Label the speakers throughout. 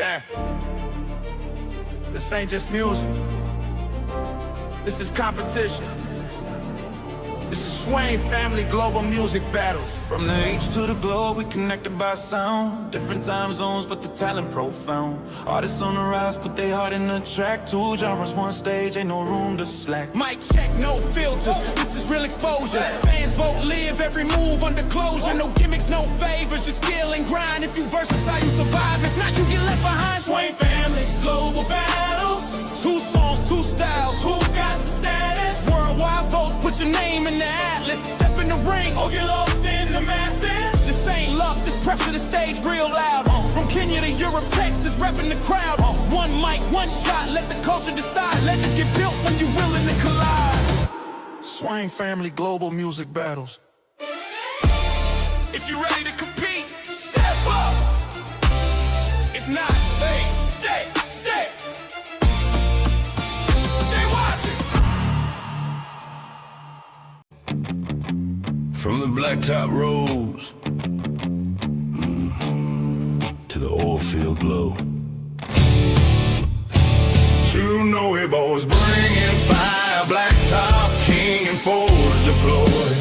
Speaker 1: Yeah. This ain't just music. This is competition. This is Swain Family Global Music Battles.
Speaker 2: From the H to the globe, we connected by sound. Different time zones, but the talent profound. Artists on the rise, put their heart in the track. Two genres, one stage, ain't no room to slack.
Speaker 1: Mic check, no filters, this is real exposure. Fans vote live, every move under closure. No gimmicks, no favors, just skill and grind. If you versatile, you survive. If not, you get left behind.
Speaker 2: Swain Family Global Battles.
Speaker 1: Two songs, two styles.
Speaker 2: Who got the status?
Speaker 1: Worldwide votes, put your name in the atlas. Step in the ring,
Speaker 2: Or get lost in the masses.
Speaker 1: this ain't luck, this pressure the stage real loud. From Kenya to Europe, Texas, repping the crowd. One mic, one shot, let the culture decide. Legends get built when you're willing to collide. Swain Family Global Music Battles. If you're ready to compete, step up. If not, hey, stay watching.
Speaker 3: From the blacktop roads to the oil field glow. Two Noey boys bringing fire, blacktop king and forge deployed.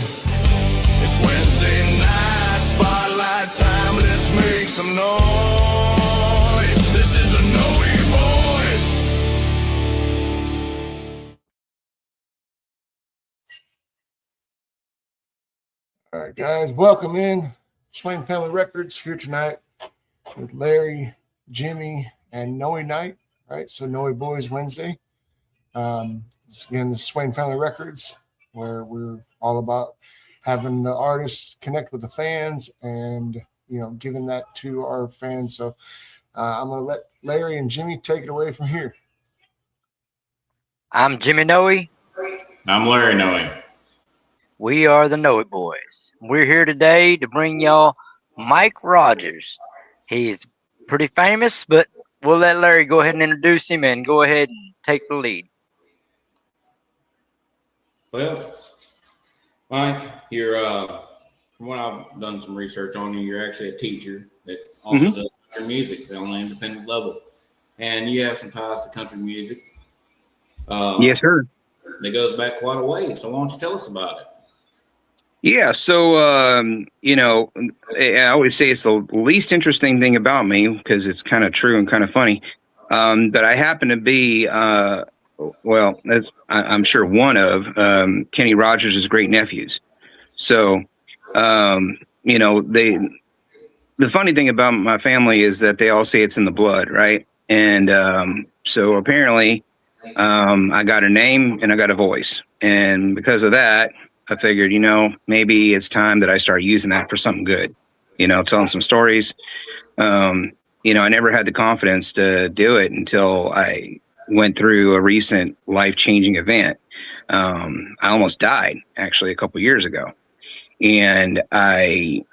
Speaker 3: It's Wednesday night, spotlight time, let's make some noise. This is the Noey boys.
Speaker 4: All right, guys, welcome in. Swain Family Records here tonight with Larry, Jimmy, and Noey night. Right, so Noey Boys Wednesday. Again, the Swain Family Records, where we're all about having the artists connect with the fans and giving that to our fans. So I'm gonna let Larry and Jimmy take it away from here.
Speaker 5: I'm Jimmy Noey.
Speaker 6: I'm Larry Noey.
Speaker 5: We are the Noey Boys. We're here today to bring y'all Mike Rogers. He's pretty famous, but we'll let Larry go ahead and introduce him and go ahead and take the lead.
Speaker 6: Well, Mike, you're from what I've done some research on you, you're actually a teacher that also does country music on an independent level, and you have some ties to country music.
Speaker 7: Yes, sir.
Speaker 6: That goes back quite a way. So why don't you tell us about it?
Speaker 7: Yeah, so I always say it's the least interesting thing about me because it's kind of true and kind of funny. But I happen to be, I'm sure one of Kenny Rogers' great nephews. So, the funny thing about my family is that they all say it's in the blood, right? And so apparently, I got a name and I got a voice, and because of that, I figured, maybe it's time that I start using that for something good, telling some stories. I never had the confidence to do it until I went through a recent life-changing event. I almost died actually a couple years ago. And I,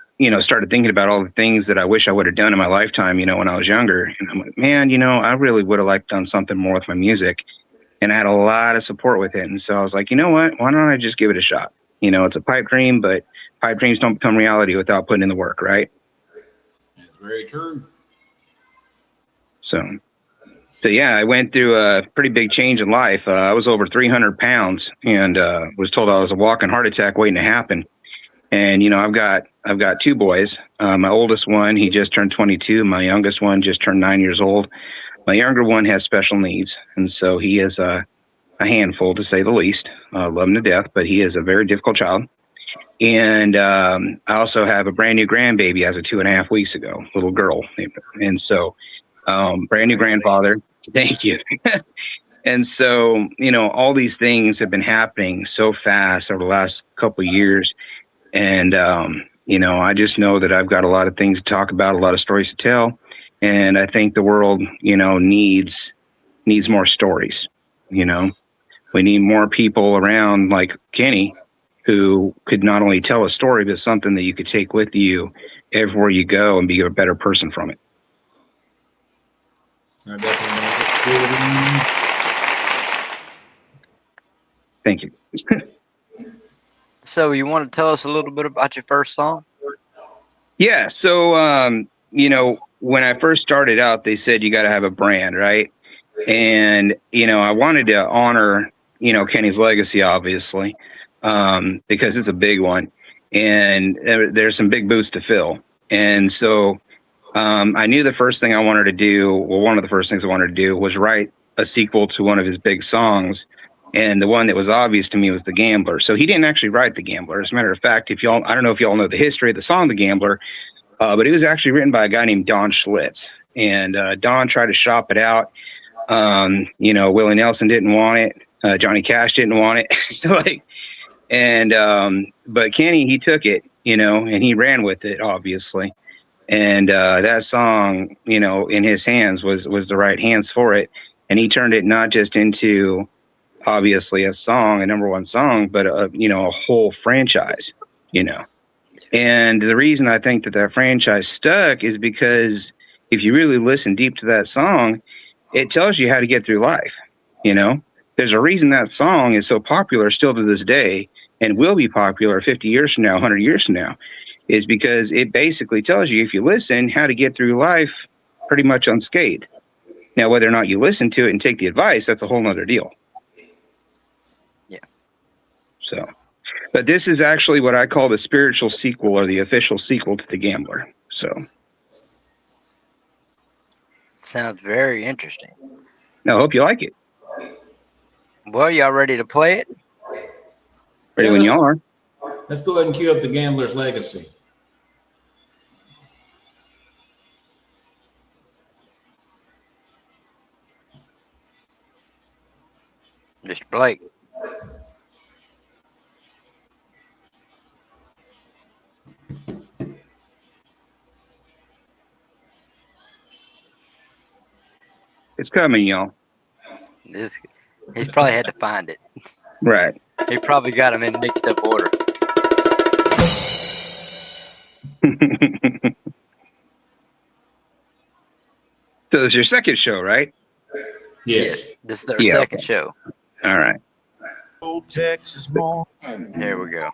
Speaker 7: started thinking about all the things that I wish I would have done in my lifetime, when I was younger. And I'm like, man, I really would have liked done something more with my music. And I had a lot of support with it. And so I was like, you know what? Why don't I just give it a shot? It's a pipe dream, but pipe dreams don't become reality without putting in the work, right?
Speaker 6: That's very true.
Speaker 7: So yeah, I went through a pretty big change in life. I was over 300 pounds and was told I was a walking heart attack waiting to happen. And, I've got two boys. My oldest one, he just turned 22. My youngest one just turned 9 years old. My younger one has special needs, and so he is a handful, to say the least. Love him to death, but he is a very difficult child. And I also have a brand new grandbaby as of 2.5 weeks ago, little girl. And so brand new grandfather. Thank you. And so, all these things have been happening so fast over the last couple of years. And, I just know that I've got a lot of things to talk about, a lot of stories to tell. And I think the world, needs more stories. We need more people around like Kenny who could not only tell a story, but something that you could take with you everywhere you go and be a better person from it.
Speaker 6: I definitely
Speaker 7: Thank you.
Speaker 5: So you want to tell us a little bit about your first song?
Speaker 7: Yeah. So, when I first started out, they said you got to have a brand, right? And, I wanted to honor, Kenny's legacy, obviously, because it's a big one. And there's some big boots to fill. And so I knew the first thing I wanted to do, one of the first things I wanted to do was write a sequel to one of his big songs. And the one that was obvious to me was The Gambler. So he didn't actually write The Gambler. As a matter of fact, I don't know if y'all know the history of the song The Gambler, but it was actually written by a guy named Don Schlitz. And Don tried to shop it out. Willie Nelson didn't want it. Johnny Cash didn't want it. But Kenny, he took it, and he ran with it, obviously. And that song, in his hands was the right hands for it. And he turned it not just into, obviously, a song, a number one song, but a whole franchise, And the reason I think that franchise stuck is because if you really listen deep to that song, it tells you how to get through life. There's a reason that song is so popular still to this day and will be popular 50 years from now, 100 years from now, is because it basically tells you, if you listen, how to get through life pretty much unscathed. Now, whether or not you listen to it and take the advice, that's a whole nother deal.
Speaker 5: Yeah.
Speaker 7: So, but this is actually what I call the spiritual sequel, or the official sequel to The Gambler. So.
Speaker 5: Sounds very interesting.
Speaker 7: I hope you like it.
Speaker 5: Well, y'all ready to play it?
Speaker 7: Ready when y'all are.
Speaker 6: Let's go ahead and cue up The Gambler's Legacy.
Speaker 5: Mr. Blake.
Speaker 7: It's coming, y'all.
Speaker 5: He's probably had to find it.
Speaker 7: Right.
Speaker 5: He probably got them in mixed up order.
Speaker 7: So it's your second show, right?
Speaker 6: Yes.
Speaker 5: This is our second show.
Speaker 7: All right.
Speaker 2: Old Texas more.
Speaker 5: Here we go.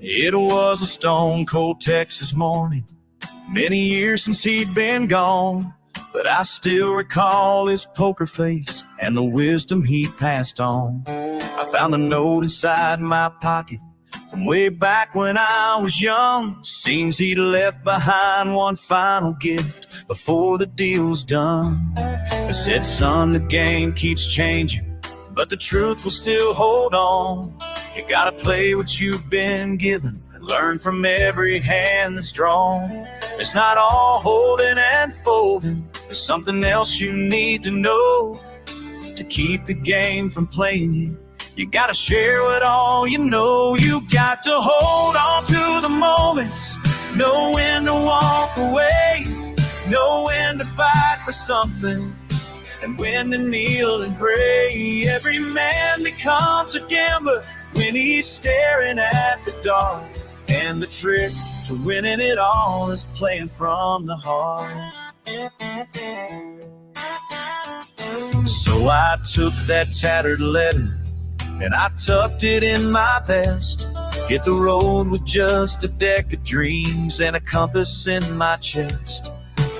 Speaker 2: It was a stone cold Texas morning, many years since he'd been gone, but I still recall his poker face and the wisdom he passed on. I found a note inside my pocket from way back when I was young. Seems he'd left behind one final gift before the deal's done. It said, son, the game keeps changing, but the truth will still hold on. You gotta play what you've been given and learn from every hand that's drawn. It's not all holding and folding. There's something else you need to know to keep the game from playing you. You gotta share what all you know. You got to hold on to the moments, know when to walk away, know when to fight for something, and when to kneel and pray. Every man becomes a gambler when he's staring at the dark, and the trick to winning it all is playing from the heart. So I took that tattered letter and I tucked it in my vest. Hit the road with just a deck of dreams and a compass in my chest.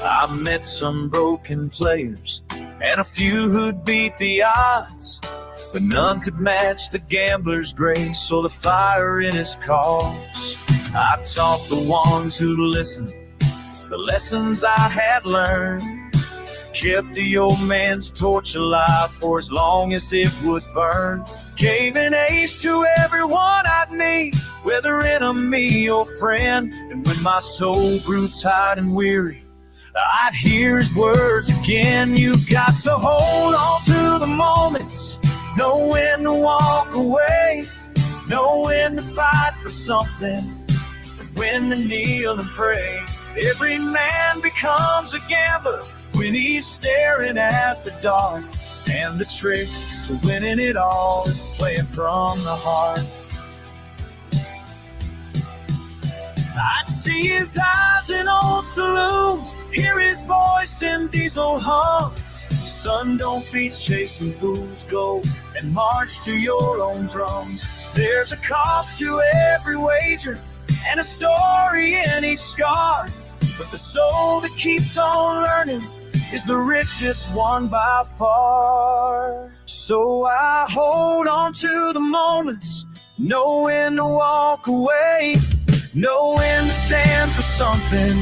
Speaker 2: I met some broken players and a few who'd beat the odds, but none could match the gambler's grace or the fire in his cause. I taught the ones who listened the lessons I had learned, kept the old man's torch alive for as long as it would burn. Gave an ace to everyone I'd meet, whether enemy or friend. And when my soul grew tired and weary, I'd hear his words again. You got to hold on to the moments, know when to walk away, know when to fight for something, and when to kneel and pray. Every man becomes a gambler when he's staring at the dark, and the trick to winning it all is playing from the heart. I'd see his eyes in old saloons, hear his voice in diesel hums. Son, don't be chasing fools, go and march to your own drums. There's a cost to every wager and a story in each scar, but the soul that keeps on learning is the richest one by far. So I hold on to the moments, know when to walk away, know when to stand for something,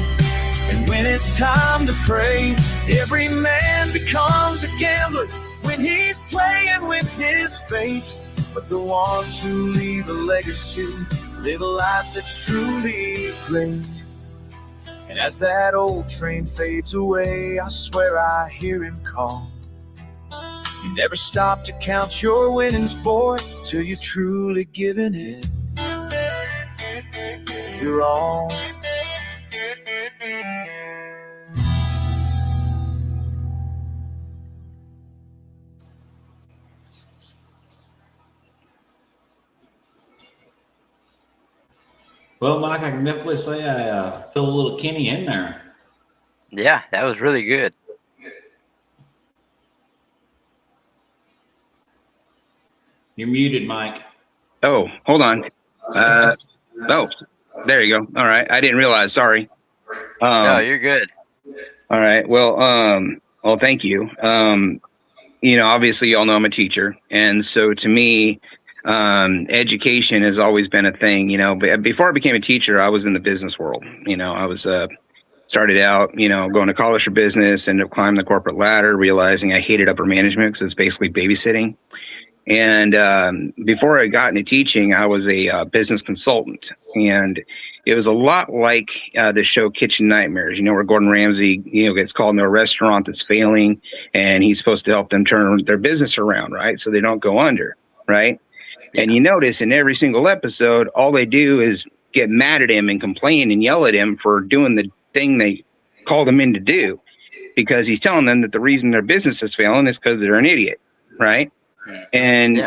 Speaker 2: and when it's time to pray. Every man becomes a gambler when he's playing with his fate, but the ones who leave a legacy live a life that's truly great. And as that old train fades away, I swear I hear him call. You never stop to count your winnings, boy, till you've truly given it your all.
Speaker 6: Well, Mike, I can definitely say I feel a little Kenny in there.
Speaker 5: Yeah, that was really good.
Speaker 6: You're muted, Mike.
Speaker 7: Oh, hold on. Oh, there you go. All right. I didn't realize. Sorry.
Speaker 5: No, you're good.
Speaker 7: All right. Well, thank you. Obviously y'all know I'm a teacher. And so to me, education has always been a thing, but before I became a teacher, I was in the business world. I was, started out, going to college for business, ended up climbing the corporate ladder, realizing I hated upper management because it's basically babysitting. And before I got into teaching, I was a business consultant, and it was a lot like the show Kitchen Nightmares, where Gordon Ramsay, gets called into a restaurant that's failing, and he's supposed to help them turn their business around, right? So they don't go under, right? Yeah. And you notice in every single episode, all they do is get mad at him and complain and yell at him for doing the thing they called him in to do, because he's telling them that the reason their business is failing is because they're an idiot, right? And,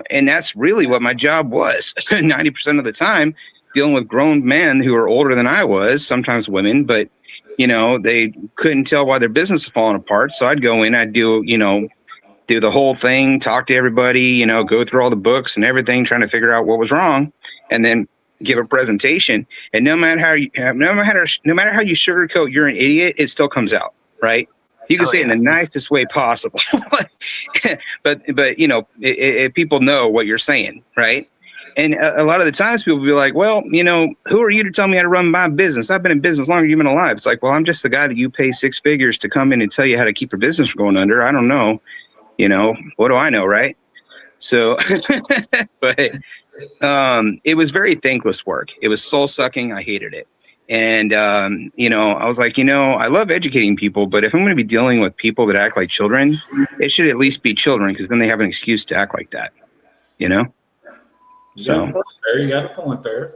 Speaker 7: and that's really what my job was 90% of the time, dealing with grown men who are older than I was, sometimes women, but, they couldn't tell why their business was falling apart. So I'd go in, I'd do the whole thing, talk to everybody, go through all the books and everything, trying to figure out what was wrong, and then give a presentation. And no matter how you sugarcoat you're an idiot, it still comes out, right? You can say it in the nicest way possible, but people know what you're saying, right? And a lot of the times people will be like, well, who are you to tell me how to run my business? I've been in business longer than you've been alive. It's like, well, I'm just the guy that you pay six figures to come in and tell you how to keep your business from going under. I don't know. What do I know, right? So, but it was very thankless work. It was soul sucking. I hated it. And, I was like, I love educating people, but if I'm going to be dealing with people that act like children, it should at least be children, because then they have an excuse to act like that, So
Speaker 6: you got a point there.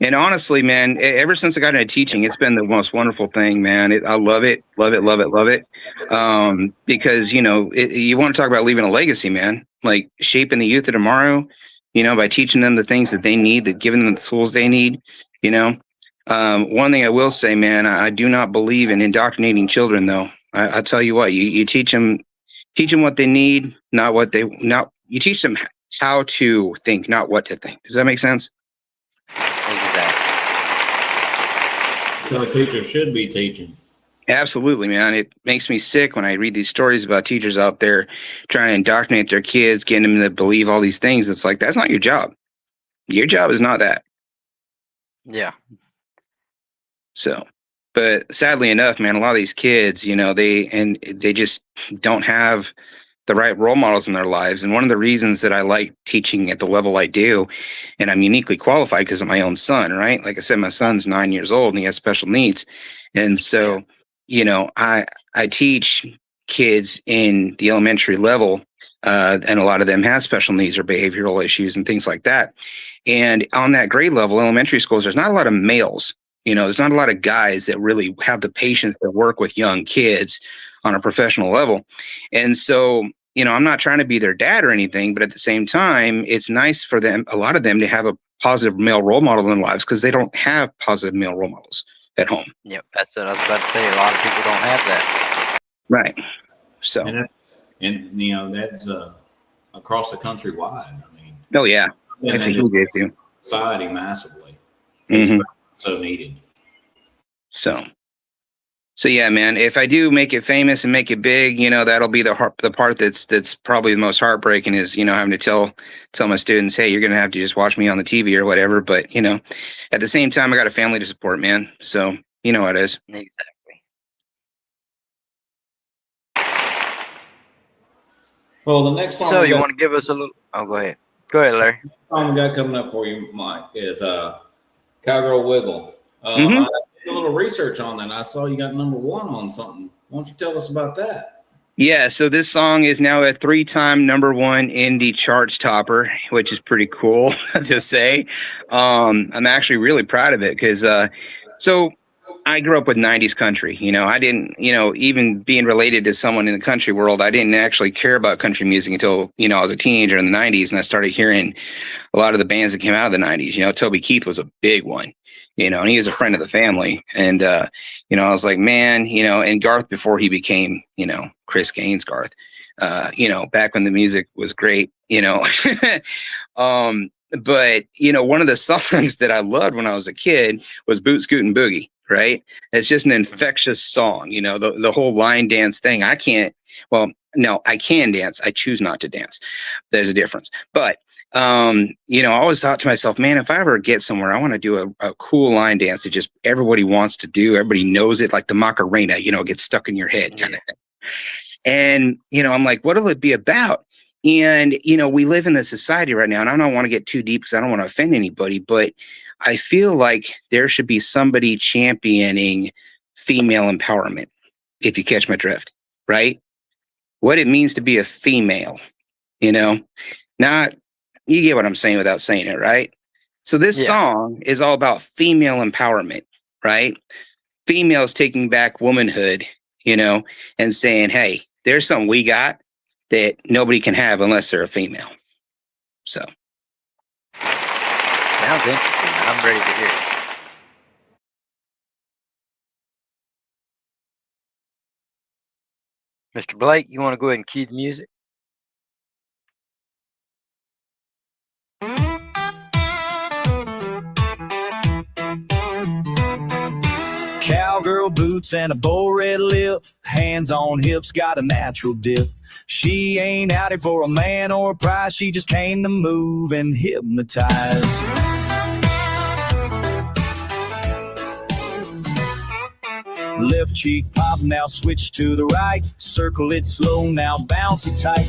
Speaker 7: And honestly, man, ever since I got into teaching, it's been the most wonderful thing, man. I love it, love it, love it, love it. Because, you want to talk about leaving a legacy, man, like shaping the youth of tomorrow, by teaching them the things that they need, that giving them the tools they need, One thing I will say, man, I do not believe in indoctrinating children, though. I tell you what, you teach them what they need, you teach them how to think, not what to think. Does that make sense?
Speaker 6: So a teacher should be teaching.
Speaker 7: Absolutely, man. It makes me sick when I read these stories about teachers out there trying to indoctrinate their kids, getting them to believe all these things. It's like, that's not your job. Your job is not that.
Speaker 5: Yeah.
Speaker 7: So, but sadly enough, man, a lot of these kids, they just don't have the right role models in their lives. And one of the reasons that I like teaching at the level I do, and I'm uniquely qualified because of my own son, right? Like I said, my son's 9 years old and he has special needs. And so, I teach kids in the elementary level, and a lot of them have special needs or behavioral issues and things like that. And on that grade level, elementary schools, there's not a lot of males. There's not a lot of guys that really have the patience to work with young kids on a professional level. And so, I'm not trying to be their dad or anything, but at the same time, it's nice for them, a lot of them, to have a positive male role model in their lives, because they don't have positive male role models at home.
Speaker 5: Yep, that's what I was about to say. A lot of people don't have that.
Speaker 7: Right. So,
Speaker 6: and that's a across the country wide. I mean,
Speaker 7: Oh yeah,
Speaker 6: and
Speaker 7: that's a
Speaker 6: that
Speaker 7: huge
Speaker 6: just
Speaker 7: issue.
Speaker 6: society massively.
Speaker 7: Mhm.
Speaker 6: It's so needed.
Speaker 7: So yeah, man. If I do make it famous and make it big, you know, that'll be the part that's probably the most heartbreaking is, you know, having to tell my students, hey, you're gonna have to just watch me on the TV or whatever. But you know, at the same time, I got a family to support, man. So you know how it is.
Speaker 5: Exactly.
Speaker 6: Well, the next song
Speaker 5: So
Speaker 6: we
Speaker 5: you
Speaker 6: got,
Speaker 5: want to give us a little? Oh, go ahead. Go ahead, Larry.
Speaker 6: song we got coming up for you, Mike, is Cowgirl Wiggle.
Speaker 7: Mhm.
Speaker 6: I did a little research on that. I saw you got number 1 on something. Why don't you tell us about that?
Speaker 7: Yeah, so this song is now a 3-time #1 indie charts topper, which is pretty cool to say. I'm actually really proud of it because so I grew up with 90s country. You know, I didn't, you know, even being related to someone in the country world, I didn't actually care about country music until, you know, I was a teenager in the 90s and I started hearing a lot of the bands that came out of the 90s. You know, Toby Keith was a big one, you know, and he was a friend of the family. And, you know, I was like, man, you know, and Garth before he became, you know, Chris Gaines Garth, you know, back when the music was great, you know. But, you know, one of the songs that I loved when I was a kid was Boot Scootin' Boogie, right? It's just an infectious song, you know, the whole line dance thing. I can't, well, no, I can dance. I choose not to dance. There's a difference. But, you know, I always thought to myself, man, if I ever get somewhere, I want to do a cool line dance that just everybody wants to do. Everybody knows it, like the Macarena, you know, gets stuck in your head kind of thing. And, you know, I'm like, what'll it be about? And, you know, we live in this society right now, and I don't want to get too deep because I don't want to offend anybody, but I feel like there should be somebody championing female empowerment, if you catch my drift, right? What it means to be a female, you know, not, you get what I'm saying without saying it, right? So this
Speaker 5: Yeah.
Speaker 7: song is all about female empowerment, right? Females taking back womanhood, you know, and saying, hey, there's something we got that nobody can have unless they're a female. So
Speaker 5: Sounds interesting. I'm ready to hear it. Mr. Blake, you want to go ahead and cue the music?
Speaker 2: Cowgirl boots and a bow red lip, hands on hips, got a natural dip. She ain't out here for a man or a prize, she just came to move and hypnotize. Left cheek pop, now switch to the right. Circle it slow, now bounce it tight.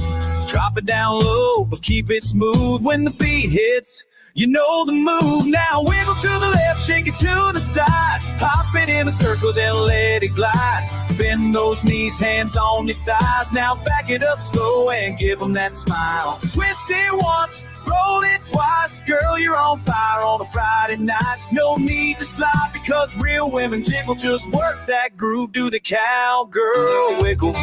Speaker 2: Drop it down low, but keep it smooth. When the beat hits, you know the move. Now wiggle to the left, shake it to the side. Pop it in a circle, then let it glide. Bend those knees, hands on your thighs. Now back it up slow and give them that smile. Twist it once, roll it twice. Girl, you're on fire on a Friday night. No need to slide because real women jiggle. Just work that groove, do the cowgirl wiggle.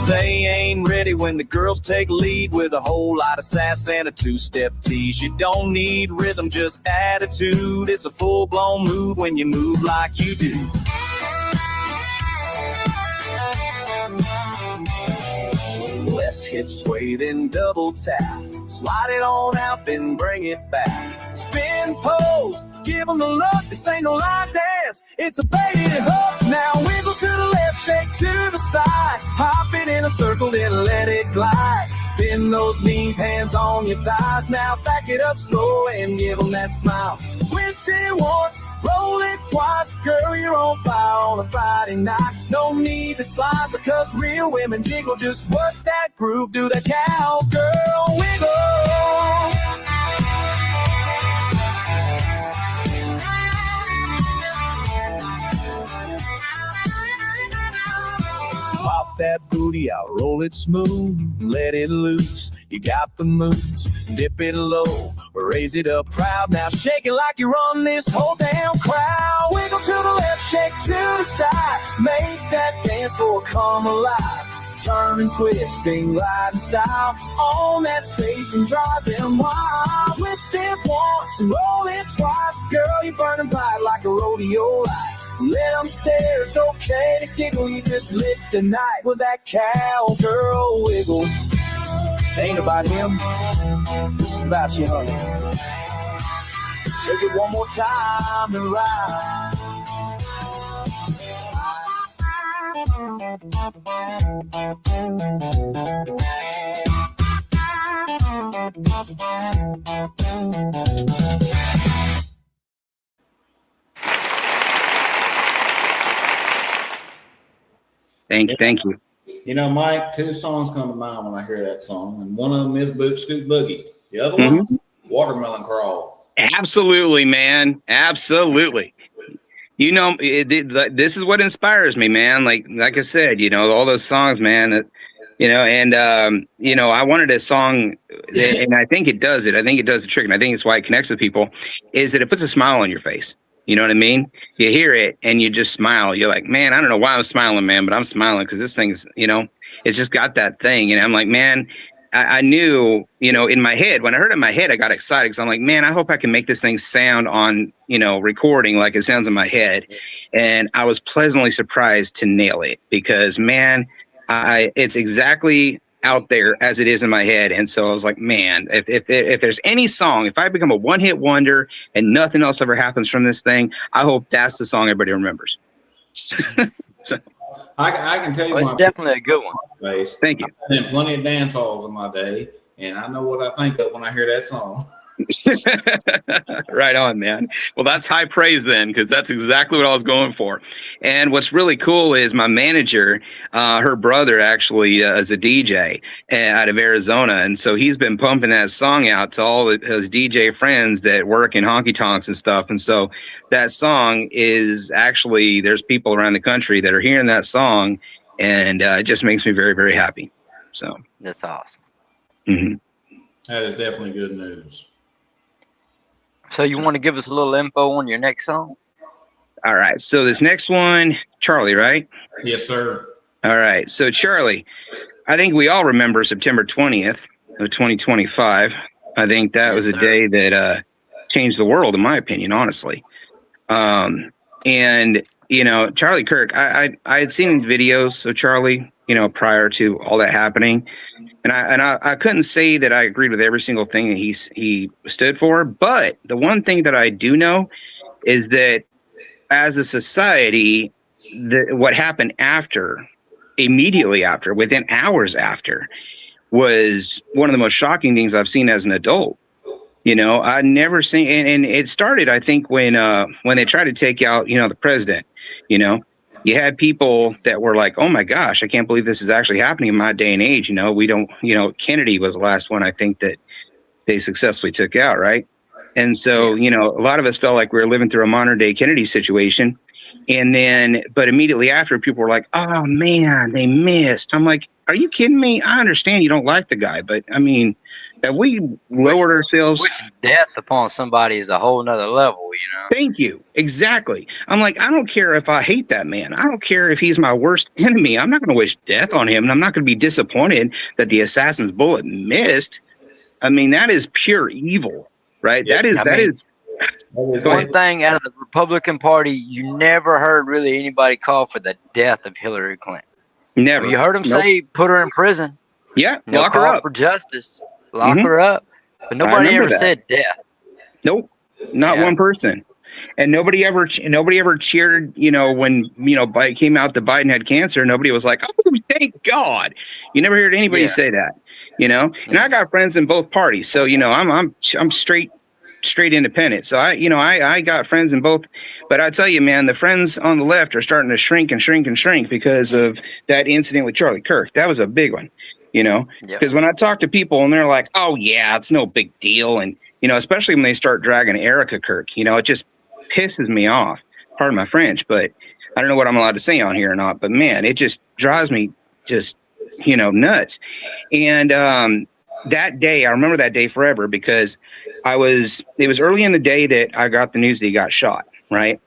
Speaker 2: They ain't ready when the girls take lead with a whole lot of sass and a two-step tease. You don't need rhythm, just attitude. It's a full-blown move when you move like you do. Left hip sway, then double tap. Slide it on out, then bring it back. Spin pose, give them the look. This ain't no line dance, it's a baby hook. Now wiggle to the left, shake to the side. Hop it in a circle, then let it glide. Bend those knees, hands on your thighs. Now back it up slow and give them that smile. Twist it once, roll it twice. Girl, you're on fire on a Friday night. No need to slide because real women jiggle. Just work that groove, do the cowgirl wiggle. Pop that booty out, roll it smooth, let it loose. You got the moves, dip it low, raise it up proud. Now shake it like you run this whole damn crowd. Wiggle to the left, shake to the side. Make that dance floor come alive. Turn and twist, then glide in style. On that space and drive them wild. Twist it once and roll it twice. Girl, you're burning bright like a rodeo light.
Speaker 1: Let them stare, it's okay to giggle. You just lit the night with that cowgirl wiggle. It ain't about him, it's about you, honey. Shake it one more time and ride.
Speaker 7: Thank you.
Speaker 6: You know, Mike, two songs come to mind when I hear that song, and one of them is Boot Scoot Boogie. The other one, Watermelon Crawl.
Speaker 7: Absolutely, man. Absolutely. You know, this is what inspires me, man. Like I said, you know, all those songs, man, that, you know, and, you know, I wanted a song, and I think it does it. I think it does the trick, and I think it's why it connects with people, is that it puts a smile on your face. You know what I mean? You hear it and you just smile. You're like, man, I don't know why I'm smiling, man, but I'm smiling because this thing's, you know, it's just got that thing. And I'm like, man, I knew, you know, in my head, when I heard it in my head, I got excited because I'm like, man, I hope I can make this thing sound on, you know, recording like it sounds in my head. And I was pleasantly surprised to nail it because, man, it's exactly out there as it is in my head. And so I was like, man, if there's any song, if I become a one-hit wonder and nothing else ever happens from this thing, I hope that's the song everybody remembers. So,
Speaker 6: I can tell you,
Speaker 5: it's definitely a good one.
Speaker 6: Place.
Speaker 7: Thank you.
Speaker 6: I've been in plenty of dance halls in my day, and I know what I think of when I hear that song.
Speaker 7: Right on, man. Well, that's high praise then, because that's exactly what I was going for. And what's really cool is my manager, her brother actually is a DJ out of Arizona, and so he's been pumping that song out to all his DJ friends that work in honky tonks and stuff. And so that song is actually, there's people around the country that are hearing that song, and it just makes me very, very happy. So
Speaker 5: that's awesome.
Speaker 7: Mm-hmm.
Speaker 6: That is definitely good news.
Speaker 5: So you want to give us a little info on your next song?
Speaker 7: All right. So this next one, Charlie, right?
Speaker 6: Yes, sir.
Speaker 7: All right. So Charlie, I think we all remember September 20th of 2025. I think that was a day that changed the world, in my opinion, honestly. And, you know, Charlie Kirk, I had seen videos of Charlie, you know, prior to all that happening. And I couldn't say that I agreed with every single thing that he stood for. But the one thing that I do know is that as a society, what happened after, immediately after, within hours after, was one of the most shocking things I've seen as an adult. You know, I'd never seen, and it started, I think, when they tried to take out, you know, the president. You know, you had people that were like, oh my gosh, I can't believe this is actually happening in my day and age. You know, we don't, you know, Kennedy was the last one I think that they successfully took out, right? And so, you know, a lot of us felt like we were living through a modern day Kennedy situation. And then, but immediately after, people were like, oh man, they missed. I'm like, are you kidding me? I understand you don't like the guy, but I mean, have we lowered ourselves?
Speaker 5: Wishing death upon somebody is a whole nother level, you know?
Speaker 7: Thank you. Exactly. I'm like, I don't care if I hate that man. I don't care if he's my worst enemy. I'm not going to wish death on him. And I'm not going to be disappointed that the assassin's bullet missed. I mean, that is pure evil, right?
Speaker 6: Yes,
Speaker 7: that is
Speaker 5: one thing out of the Republican Party, you never heard really anybody call for the death of Hillary Clinton.
Speaker 7: Never.
Speaker 5: You heard them say, put her in prison.
Speaker 7: Yeah,
Speaker 5: No
Speaker 7: lock her
Speaker 5: call
Speaker 7: up.
Speaker 5: for justice. Lock her up. But nobody ever said death.
Speaker 7: Nope. Not one person. And nobody ever cheered, you know, when, you know, Biden came out that Biden had cancer. Nobody was like, oh, thank God. You never heard anybody say that, you know? And I got friends in both parties. So, you know, I'm straight independent. So I got friends in both, but I tell you, man, the friends on the left are starting to shrink because of that incident with Charlie Kirk. That was a big one, you know, because when I talk to people and they're like, oh yeah, it's no big deal. And, you know, especially when they start dragging Erica Kirk, you know, it just pisses me off. Pardon my French, but I don't know what I'm allowed to say on here or not, but man, it just drives me just, you know, nuts. And, that day, I remember that day forever because it was early in the day that I got the news that he got shot, right?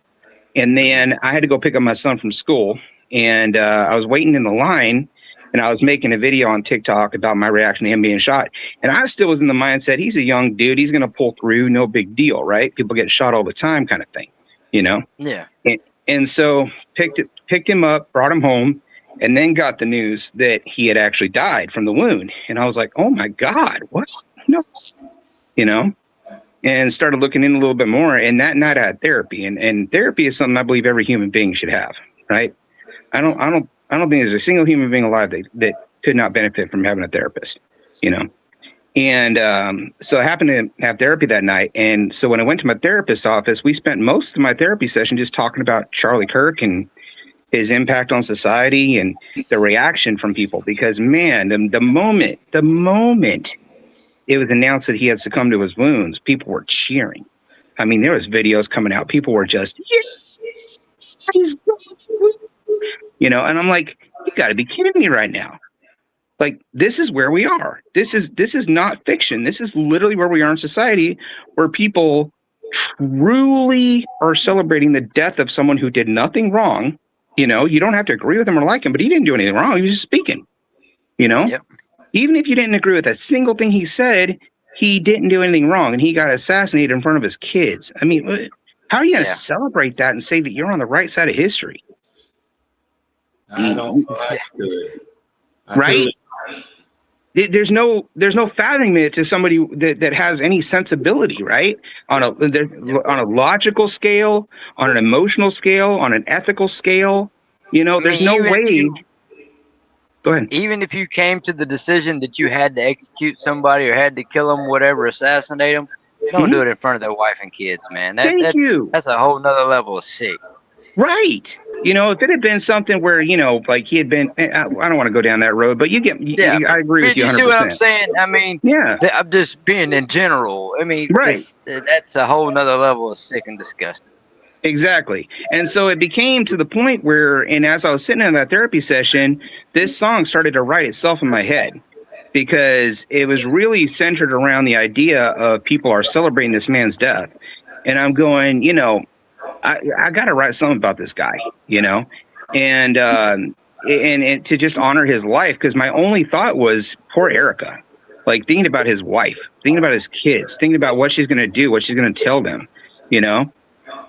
Speaker 7: And then I had to go pick up my son from school, and I was waiting in the line, and I was making a video on TikTok about my reaction to him being shot. And I still was in the mindset, he's a young dude, he's going to pull through, no big deal, right? People get shot all the time kind of thing, you know?
Speaker 5: Yeah.
Speaker 7: And so picked him up, brought him home, and then got the news that he had actually died from the wound. And I was like, oh my God, what? No, you know, and started looking in a little bit more. And that night I had therapy, and therapy is something I believe every human being should have. Right. I don't think there's a single human being alive that could not benefit from having a therapist, you know? And so I happened to have therapy that night. And so when I went to my therapist's office, we spent most of my therapy session just talking about Charlie Kirk and his impact on society and the reaction from people. Because, man, the moment it was announced that he had succumbed to his wounds, people were cheering. I mean, there was videos coming out. People were just, yes, you know, and I'm like, you got to be kidding me right now. Like, this is where we are. This is not fiction. This is literally where we are in society, where people truly are celebrating the death of someone who did nothing wrong. You know, you don't have to agree with him or like him, but he didn't do anything wrong. He was just speaking, you know,
Speaker 5: Yep.
Speaker 7: Even if you didn't agree with a single thing he said, he didn't do anything wrong, and he got assassinated in front of his kids. I mean, how are you going to celebrate that and say that you're on the right side of history?
Speaker 6: I don't think I could.
Speaker 7: Right? There's no fathoming it to somebody that has any sensibility, right? On a logical scale, on an emotional scale, on an ethical scale. You know, there's no way. Go ahead.
Speaker 5: Even if you came to the decision that you had to execute somebody or had to kill them, whatever, assassinate them, don't do it in front of their wife and kids, man. That's a whole nother level of sick.
Speaker 7: Right. You know, if it had been something where, you know, like he had been, I don't want to go down that road, but I agree with you 100%.
Speaker 5: You see what I'm saying? I mean,
Speaker 7: yeah,
Speaker 5: I'm just being in general. I mean,
Speaker 7: right.
Speaker 5: That's a whole nother level of sick and disgusting.
Speaker 7: Exactly. And so it became to the point where, and as I was sitting in that therapy session, this song started to write itself in my head, because it was really centered around the idea of people are celebrating this man's death. And I'm going, you know, I got to write something about this guy, you know, and to just honor his life, because my only thought was poor Erica, like thinking about his wife, thinking about his kids, thinking about what she's going to do, what she's going to tell them, you know.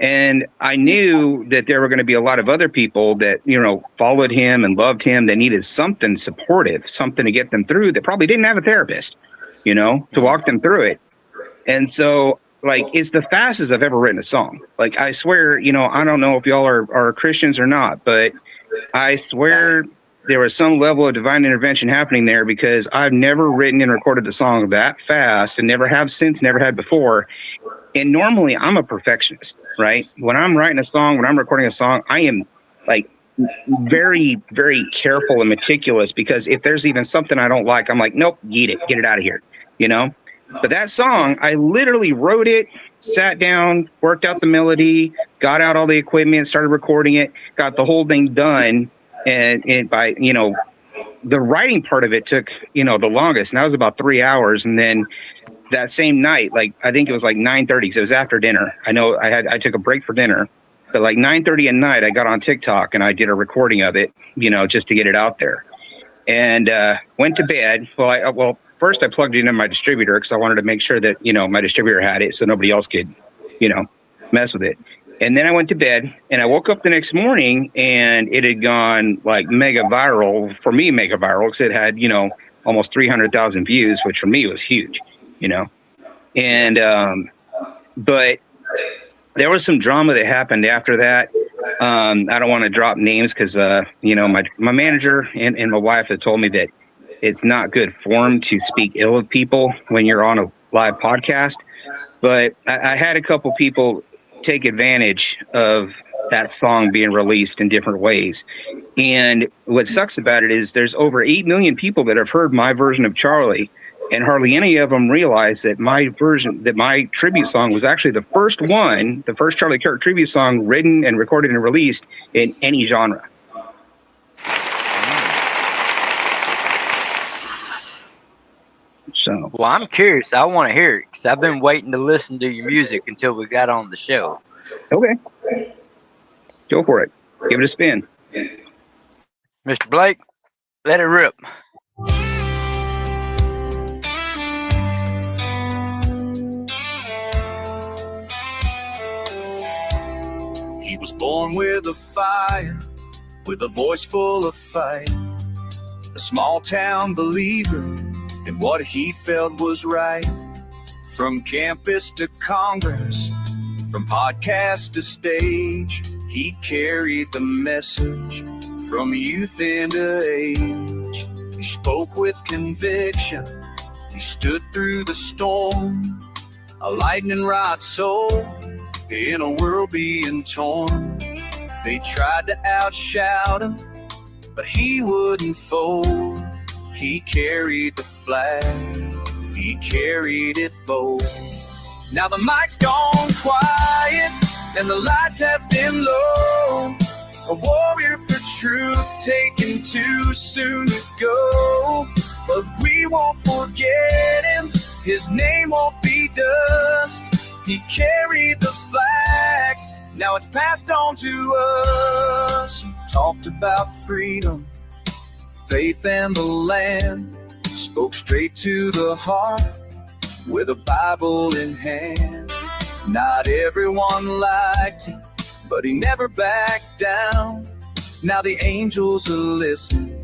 Speaker 7: And I knew that there were going to be a lot of other people that, you know, followed him and loved him, that needed something supportive, something to get them through, that probably didn't have a therapist, you know, to walk them through it. And so, like, it's the fastest I've ever written a song. Like, I swear, you know, I don't know if y'all are Christians or not, but I swear there was some level of divine intervention happening there, because I've never written and recorded a song that fast, and never have since, never had before. And normally I'm a perfectionist, right? When I'm writing a song, when I'm recording a song, I am like very, very careful and meticulous, because if there's even something I don't like, I'm like, nope, get it out of here, you know? But that song, I literally wrote it, sat down, worked out the melody, got out all the equipment, started recording it, got the whole thing done. And by, you know, the writing part of it took, you know, the longest, and that was about 3 hours. And then that same night, like, I think it was like 9:30, because it was after dinner. I know I took a break for dinner, but like 9:30 at night, I got on TikTok and I did a recording of it, you know, just to get it out there, and went to bed. Well, first I plugged it into my distributor, because I wanted to make sure that, you know, my distributor had it so nobody else could, you know, mess with it. And then I went to bed, and I woke up the next morning, and it had gone like mega viral, for me, because it had, you know, almost 300,000 views, which for me was huge, you know. And but there was some drama that happened after that. I don't want to drop names, because you know, my manager and my wife had told me that it's not good form to speak ill of people when you're on a live podcast. But I had a couple people take advantage of that song being released in different ways. And what sucks about it is there's over 8 million people that have heard my version of Charlie, and hardly any of them realize that my tribute song was actually the first Charlie Kirk tribute song written and recorded and released in any genre. So,
Speaker 5: well, I'm curious. I want to hear it, because I've been waiting to listen to your music until we got on the show.
Speaker 7: Okay. Go for it. Give it a spin.
Speaker 5: Mr. Blake, let it rip.
Speaker 1: He was
Speaker 2: born with a fire, with a voice full of fight. A small town believer in what he felt was right. From campus to Congress, from podcast to stage, he carried the message from youth into age. He spoke with conviction, he stood through the storm, a lightning rod soul in a world being torn. They tried to outshout him, but he wouldn't fold. He carried the flag, he carried it bold. Now the mic's gone quiet and the lights have been low. A warrior for truth taken too soon to go. But we won't forget him, his name won't be dust. He carried the flag, now it's passed on to us. He talked about freedom, faith and the land, spoke straight to the heart with a Bible in hand. Not everyone liked him, but he never backed down. Now the angels are listening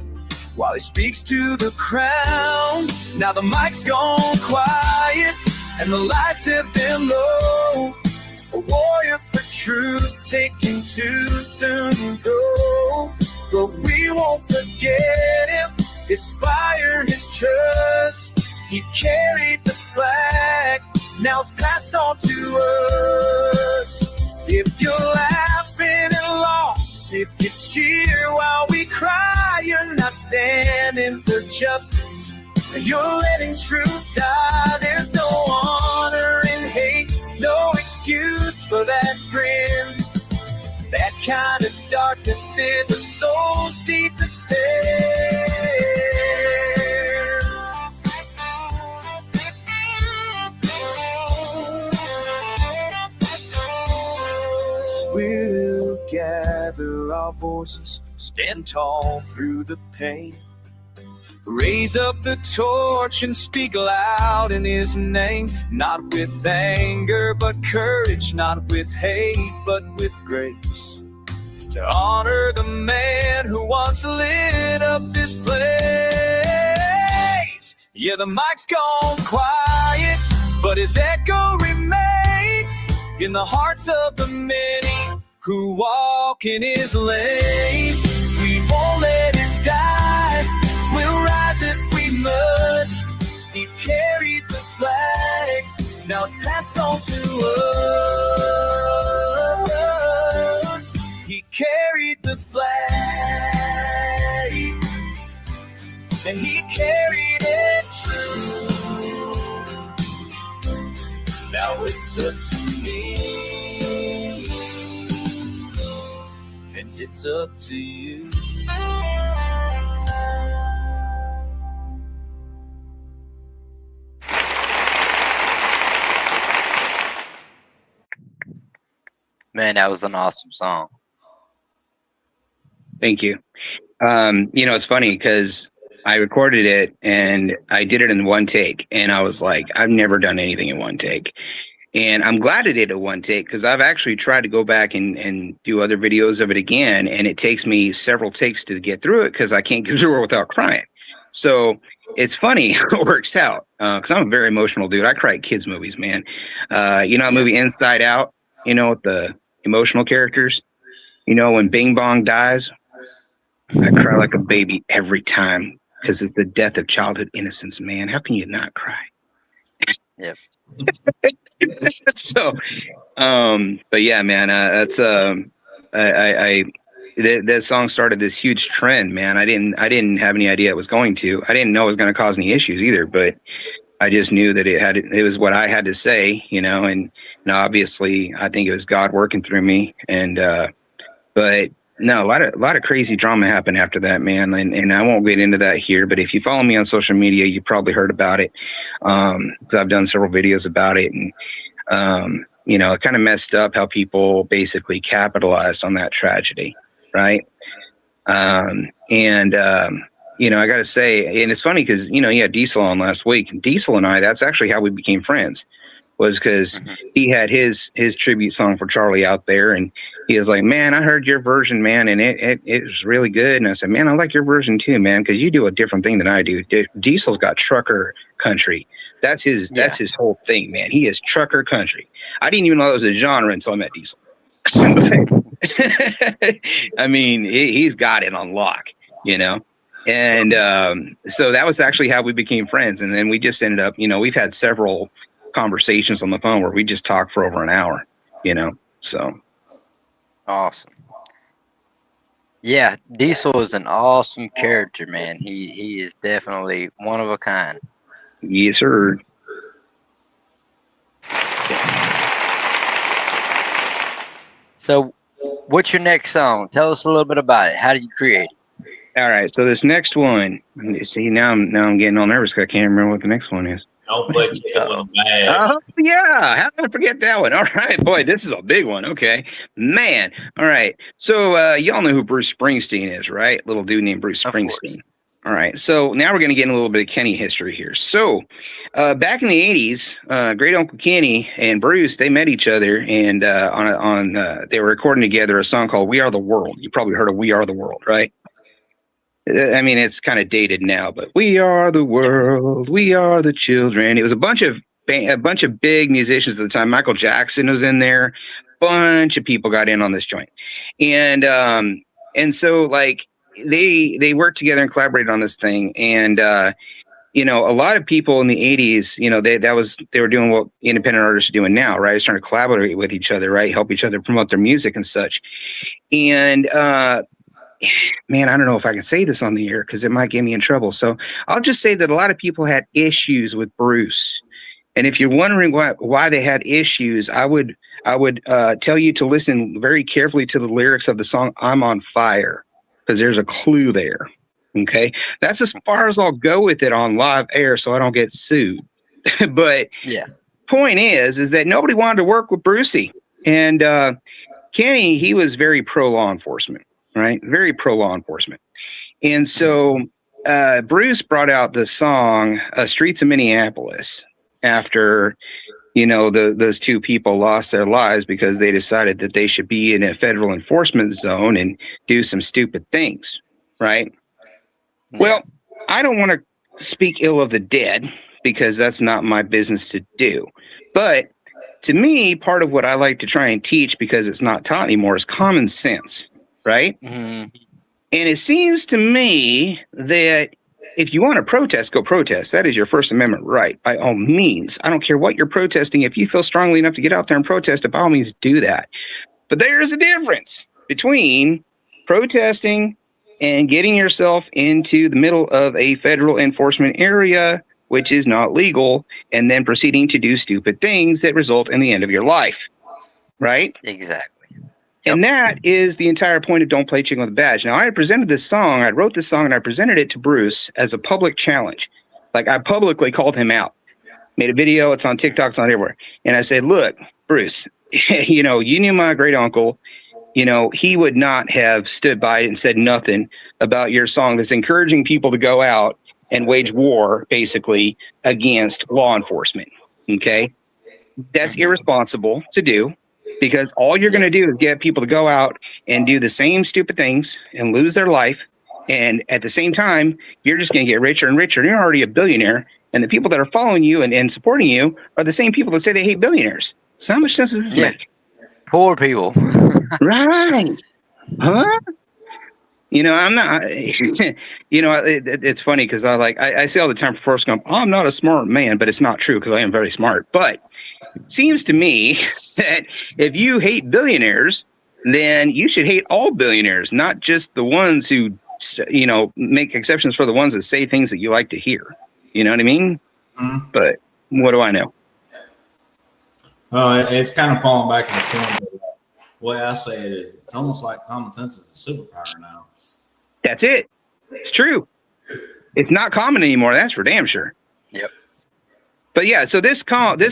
Speaker 2: while he speaks to the crown. Now the mic's gone quiet and the lights have been low. A warrior for truth taken too soon to go. But we won't forget him, his fire, his trust. He carried the flag, now it's passed on to us. If you're laughing at loss, if you cheer while we cry, you're not standing for justice. You're letting truth die. There's no honor in hate, no excuse for that grin. That kind of darkness is a soul's deepest sin. We'll gather our voices, stand tall through the pain, raise up the torch and speak loud in his name. Not with anger but courage, not with hate but with grace, to honor the man who once lit up this place. Yeah, the mic's gone quiet, but his echo remains in the hearts of the many who walk in his lane. We won't let it die, we'll rise if we must. He carried the flag, now it's passed on to us. He carried the flag, and he carried it true. Now it's up to me, and it's up to you.
Speaker 5: Man, that was an awesome song.
Speaker 7: Thank you. It's funny because I recorded it and I did it in one take, and I was like, I've never done anything in one take. And I'm glad I did it in one take because I've actually tried to go back and do other videos of it again, and it takes me several takes to get through it because I can't get through it without crying. So it's funny how it works out because I'm a very emotional dude. I cry at kids' movies, man. That movie Inside Out, with the emotional characters, when Bing Bong dies, I cry like a baby every time because it's the death of childhood innocence, man. How can you not cry?
Speaker 5: Yep.
Speaker 7: So, but yeah, man, that's that song started this huge trend, man. I didn't have any idea it was going to. I didn't know it was going to cause any issues either, but I just knew that it was what I had to say, and obviously I think it was God working through me. And, but no, a lot of crazy drama happened after that, man. And I won't get into that here, but if you follow me on social media, you probably heard about it. Cause I've done several videos about it, and, it kind of messed up how people basically capitalized on that tragedy. Right. I got to say, and it's funny because, you had Diesel on last week, and Diesel and I, that's actually how we became friends, was because he had his tribute song for Charlie out there. And He was like, man, I heard your version, man, and it was really good. And I said, man, I like your version too, man, because you do a different thing than I do. Diesel's got trucker country. That's his whole thing, man. He is trucker country. I didn't even know it was a genre until I met Diesel. I mean, he's got it on lock, you know. And so that was actually how we became friends. And then we just ended up, you know, we've had several conversations on the phone where we just talked for over an hour, you know, so.
Speaker 5: Awesome. Yeah, Diesel is an awesome character, man. He is definitely one of a kind.
Speaker 7: Yes, sir.
Speaker 5: So, what's your next song? Tell us a little bit about it. How did you create it?
Speaker 7: All right, so this next one, see, now I'm getting all nervous because I can't remember what the next one is.
Speaker 6: Don't play chicken with a badge.
Speaker 7: Yeah, how did I forget that one? All right, boy, this is a big one. Okay, man. All right, so y'all know who Bruce Springsteen is, right? Little dude named Bruce Springsteen. All right, so now we're going to get in a little bit of Kenny history here. So back in the 80s, Great Uncle Kenny and Bruce, they met each other, and they were recording together a song called We Are the World. You probably heard of We Are the World, right? I mean, it's kind of dated now, but we are the world, we are the children. It was a bunch of big musicians at the time. Michael Jackson was in there. Bunch of people got in on this joint, and so like they worked together and collaborated on this thing. And you know, a lot of people in the 80s, you know, they were doing what independent artists are doing now, right? It's trying to collaborate with each other, right? Help each other promote their music and such. And man, I don't know if I can say this on the air because it might get me in trouble. So I'll just say that a lot of people had issues with Bruce. And if you're wondering why they had issues, I would tell you to listen very carefully to the lyrics of the song I'm on Fire, because there's a clue there. Okay. That's as far as I'll go with it on live air so I don't get sued. But
Speaker 5: yeah,
Speaker 7: point is that nobody wanted to work with Brucey. And Kenny, he was very pro law enforcement. Right, very pro law enforcement, and so Bruce brought out the song "Streets of Minneapolis" after, you know, those two people lost their lives because they decided that they should be in a federal enforcement zone and do some stupid things. Right. Yeah. Well, I don't want to speak ill of the dead because that's not my business to do, but to me, part of what I like to try and teach, because it's not taught anymore, is common sense. Right. Mm-hmm. And it seems to me that if you want to protest, go protest. That is your First Amendment right, by all means. I don't care what you're protesting. If you feel strongly enough to get out there and protest, by all means, do that. But there's a difference between protesting and getting yourself into the middle of a federal enforcement area, which is not legal, and then proceeding to do stupid things that result in the end of your life. Right?
Speaker 5: Exactly.
Speaker 7: And that is the entire point of Don't Play Chicken with a Badge. Now, I had presented this song, I wrote this song, and I presented it to Bruce as a public challenge. Like, I publicly called him out. Made a video, it's on TikTok, it's on everywhere. And I said, look, Bruce, you know, you knew my great uncle. You know, he would not have stood by it and said nothing about your song that's encouraging people to go out and wage war, basically, against law enforcement. Okay? That's irresponsible to do. Because all you're going to do is get people to go out and do the same stupid things and lose their life. And at the same time, you're just going to get richer and richer. And you're already a billionaire. And the people that are following you and supporting you are the same people that say they hate billionaires. So how much sense does this make?
Speaker 5: Poor people.
Speaker 7: Right. Huh? You know, I'm not, you know, it's funny because I say all the time for Forrest Gump, I'm not a smart man, but it's not true because I am very smart. But it seems to me that if you hate billionaires, then you should hate all billionaires, not just the ones who, you know, make exceptions for the ones that say things that you like to hear. You know what I mean? Mm-hmm. But what do I know?
Speaker 6: Well, it's kind of falling back to the point. The way I say it is, it's almost like common sense is a superpower now.
Speaker 7: That's it. It's true. It's not common anymore. That's for damn sure.
Speaker 5: Yep.
Speaker 7: But yeah, so this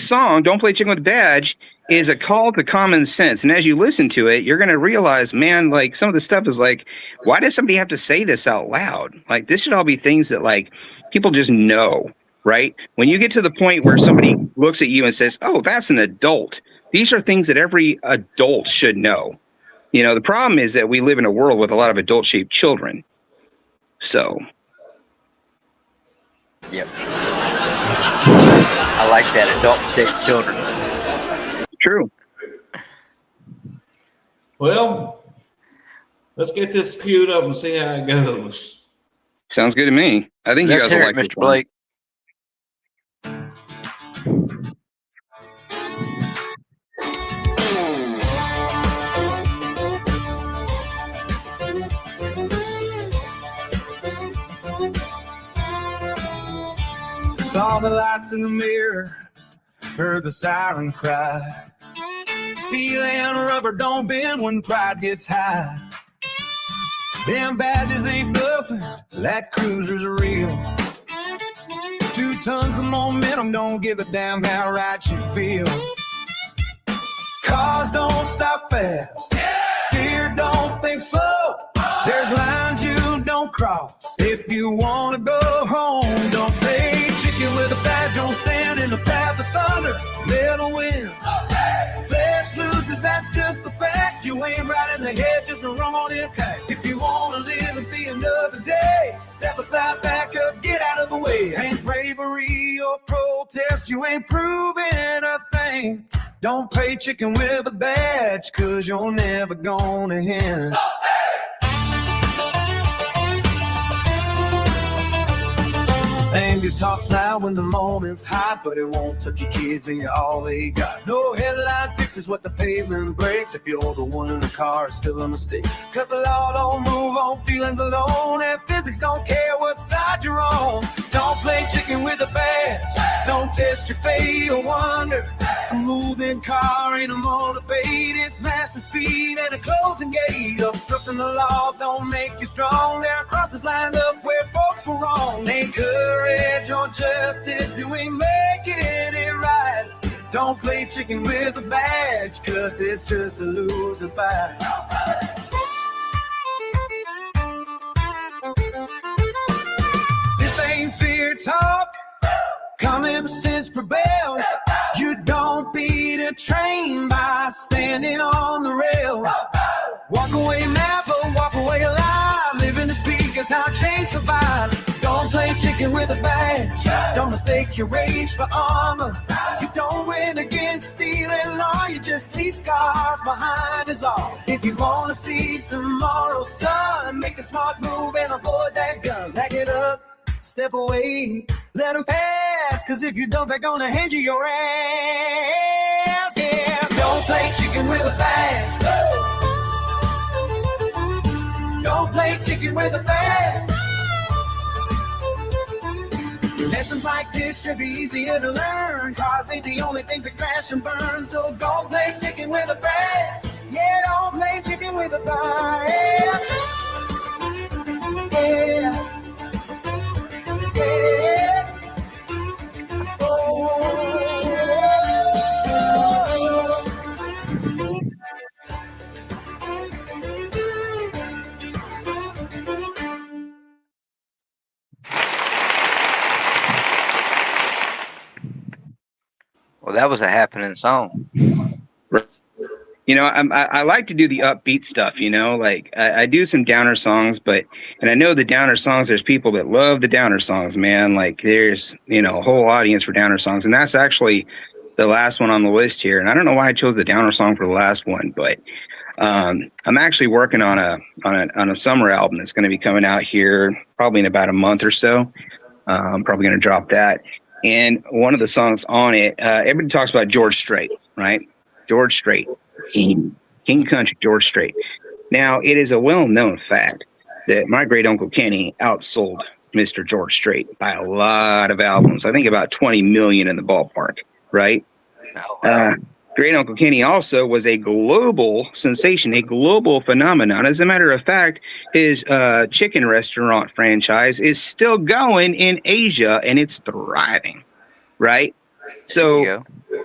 Speaker 7: song, Don't Play Chicken with a Badge, is a call to common sense. And as you listen to it, you're going to realize, man, like some of the stuff is like, why does somebody have to say this out loud? Like this should all be things that like people just know, right? When you get to the point where somebody looks at you and says, oh, that's an adult. These are things that every adult should know. You know, the problem is that we live in a world with a lot of adult-shaped children. So.
Speaker 5: Yep. I like that, adult-shaped children.
Speaker 7: True.
Speaker 6: Well, let's get this queued up and see how it goes.
Speaker 7: Sounds good to me. I think
Speaker 5: Let's
Speaker 7: you guys will
Speaker 5: hear
Speaker 7: like
Speaker 5: it,
Speaker 7: this
Speaker 5: Mr.
Speaker 7: one.
Speaker 5: Blake.
Speaker 1: Saw the lights in the mirror, heard the siren cry. Steel and rubber don't bend when pride gets high. Them badges ain't bluffing, that cruiser's real. 2 tons of momentum, don't give a damn how right you feel. Cars don't stop fast, fear don't think slow. There's lines you don't cross. If you wanna go home, don't play chicken with a badge, don't stand in the path of thunder. Little wins, flesh loses, that's just the fact. You ain't right in the head, just the wrong impact. If you wanna live and see another day, step aside, back up, get out of the way. Ain't bravery or protest, you ain't proving a thing. Don't play chicken with a badge, cause you're never gonna win. Anger talks loud when the moment's hot, but it won't touch your kids and you're all they got. No headline fixes what the pavement breaks. If you're the one in the car, it's still a mistake. Cause the law don't move on feelings alone, and physics don't care what side you're on. Don't play chicken with a badge, don't test your fate or wonder. A moving car ain't a motivate, it's massive speed and a closing gate. Obstructing the law don't make you strong. There are crosses lined up where folks were wrong. Ain't courage or justice, you ain't making it right. Don't play chicken with a badge, cause it's just a losing fight. This ain't fear talk, common sense prevails. You don't beat a train by standing on the rails. Walk away mad, but walk away alive. Living to speak is how change survives. Don't play chicken with a badge, don't mistake your rage for armor. You don't win against stealing law, you just leave scars behind is all. If you wanna see tomorrow's sun, make a smart move and avoid that gun. Back it up, step away, let them pass, cause if you don't, they're gonna hand you your ass. Yeah, don't play chicken with a badge. Don't play chicken with a badge. Lessons like this should be easier to learn. Cars ain't the only things that crash and burn. So don't play chicken with a badge. Yeah, don't play chicken with a badge. Yeah.
Speaker 5: Well, that was a happening song.
Speaker 7: You know, I like to do the upbeat stuff, you know, like I do some downer songs, and I know the downer songs, there's people that love the downer songs, man. Like there's, you know, a whole audience for downer songs. And that's actually the last one on the list here. And I don't know why I chose the downer song for the last one, but I'm actually working on a summer album that's going to be coming out here probably in about a month or so. I'm probably going to drop that. And one of the songs on it, everybody talks about George Strait, right? George Strait, King of Country, George Strait. Now, it is a well-known fact that my great-uncle Kenny outsold Mr. George Strait by a lot of albums. I think about 20 million in the ballpark, right?
Speaker 5: Oh, wow.
Speaker 7: Great-uncle Kenny also was a global sensation, a global phenomenon. As a matter of fact, his chicken restaurant franchise is still going in Asia, and it's thriving, right? So,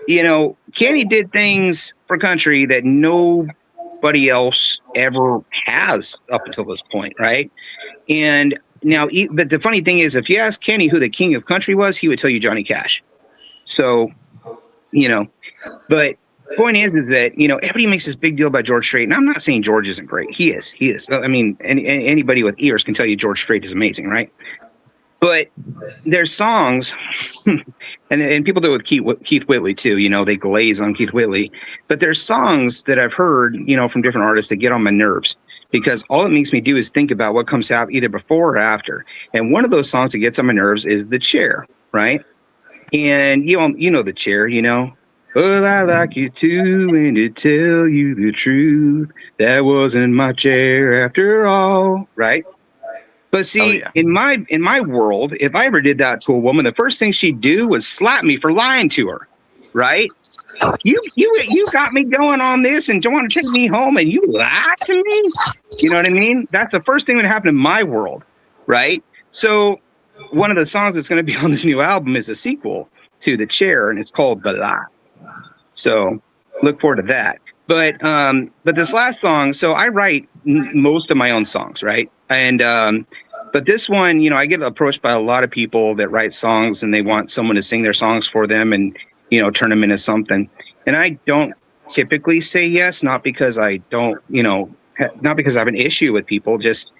Speaker 7: you know, Kenny did things for country that nobody else ever has up until this point, right? And now, but the funny thing is, if you ask Kenny who the king of country was, he would tell you Johnny Cash. So, you know, but point is that, you know, everybody makes this big deal about George Strait, and I'm not saying George isn't great. He is. I mean, anybody with ears can tell you George Strait is amazing, right? But there's songs, and people do it with Keith Whitley too. You know, they glaze on Keith Whitley. But there's songs that I've heard, you know, from different artists that get on my nerves, because all it makes me do is think about what comes out either before or after. And one of those songs that gets on my nerves is The Chair, right? And you know The Chair, you know. Well, I like you too, and to tell you the truth, that wasn't my chair after all, right? But see, in my world, if I ever did that to a woman, the first thing she'd do was slap me for lying to her, right? You got me going on this and don't want to take me home, and you lied to me. You know what I mean? That's the first thing that happened in my world, right? So one of the songs that's going to be on this new album is a sequel to The Chair, and it's called The Lie. So look forward to that. But this last song, so I write most of my own songs, right? And but this one, you know, I get approached by a lot of people that write songs and they want someone to sing their songs for them and, you know, turn them into something. And I don't typically say yes, not because I don't, you know, not because I have an issue with people, just,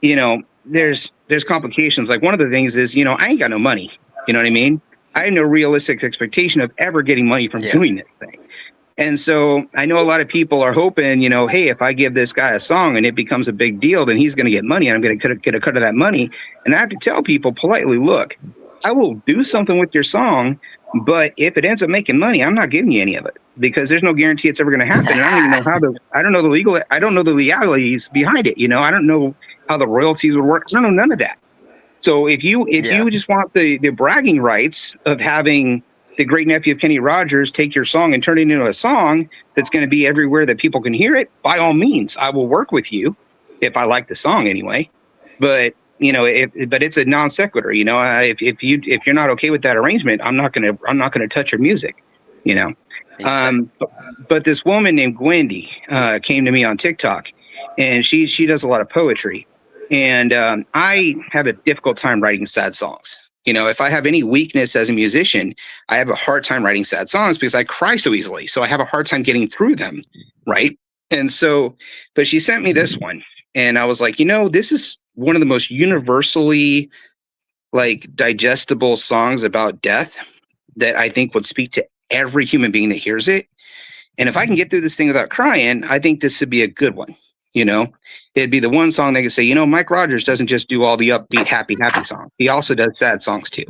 Speaker 7: you know, there's complications. Like one of the things is, you know, I ain't got no money. You know what I mean? I have no realistic expectation of ever getting money from doing this thing. And so I know a lot of people are hoping, you know, hey, if I give this guy a song and it becomes a big deal, then he's going to get money and I'm going to get a cut of that money. And I have to tell people politely, look, I will do something with your song, but if it ends up making money, I'm not giving you any of it because there's no guarantee it's ever going to happen. And I don't even know I don't know the legalities behind it. You know, I don't know how the royalties would work. I don't know none of that. So if you just want the bragging rights of having the great nephew of Kenny Rogers take your song and turn it into a song that's going to be everywhere that people can hear it, by all means, I will work with you if I like the song anyway. But you know, but it's a non sequitur. You know, if you're not okay with that arrangement, I'm not gonna touch your music. You know, but this woman named Gwendy came to me on TikTok, and she does a lot of poetry, and I have a difficult time writing sad songs. You know, if I have any weakness as a musician, I have a hard time writing sad songs because I cry so easily. So I have a hard time getting through them. Right. And so, but she sent me this one and I was like, you know, this is one of the most universally like digestible songs about death that I think would speak to every human being that hears it. And if I can get through this thing without crying, I think this would be a good one. You know, it'd be the one song they could say, you know, Mike Rogers doesn't just do all the upbeat, happy songs. He also does sad songs too.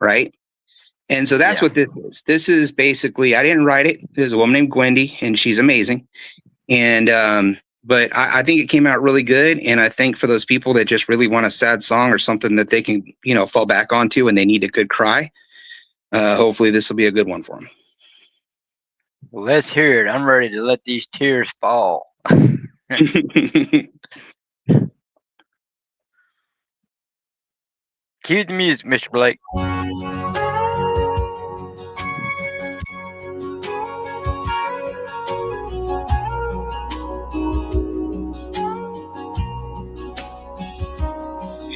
Speaker 7: Right. And so that's what this is. This is basically, I didn't write it. There's a woman named Gwendy and she's amazing. And, but I think it came out really good. And I think for those people that just really want a sad song or something that they can, you know, fall back onto and they need a good cry, hopefully this will be a good one for them.
Speaker 5: Well, let's hear it. I'm ready to let these tears fall. Cue the music, Mr. Blake.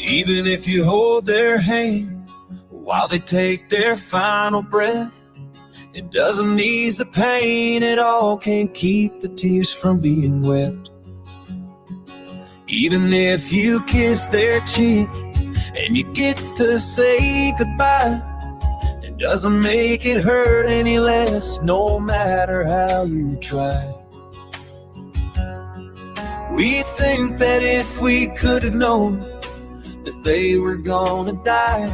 Speaker 2: Even if you hold their hand while they take their final breath, it doesn't ease the pain at all, can't keep the tears from being wept. Even if you kiss their cheek and you get to say goodbye, it doesn't make it hurt any less, no matter how you try. We think that if we could have known that they were gonna die,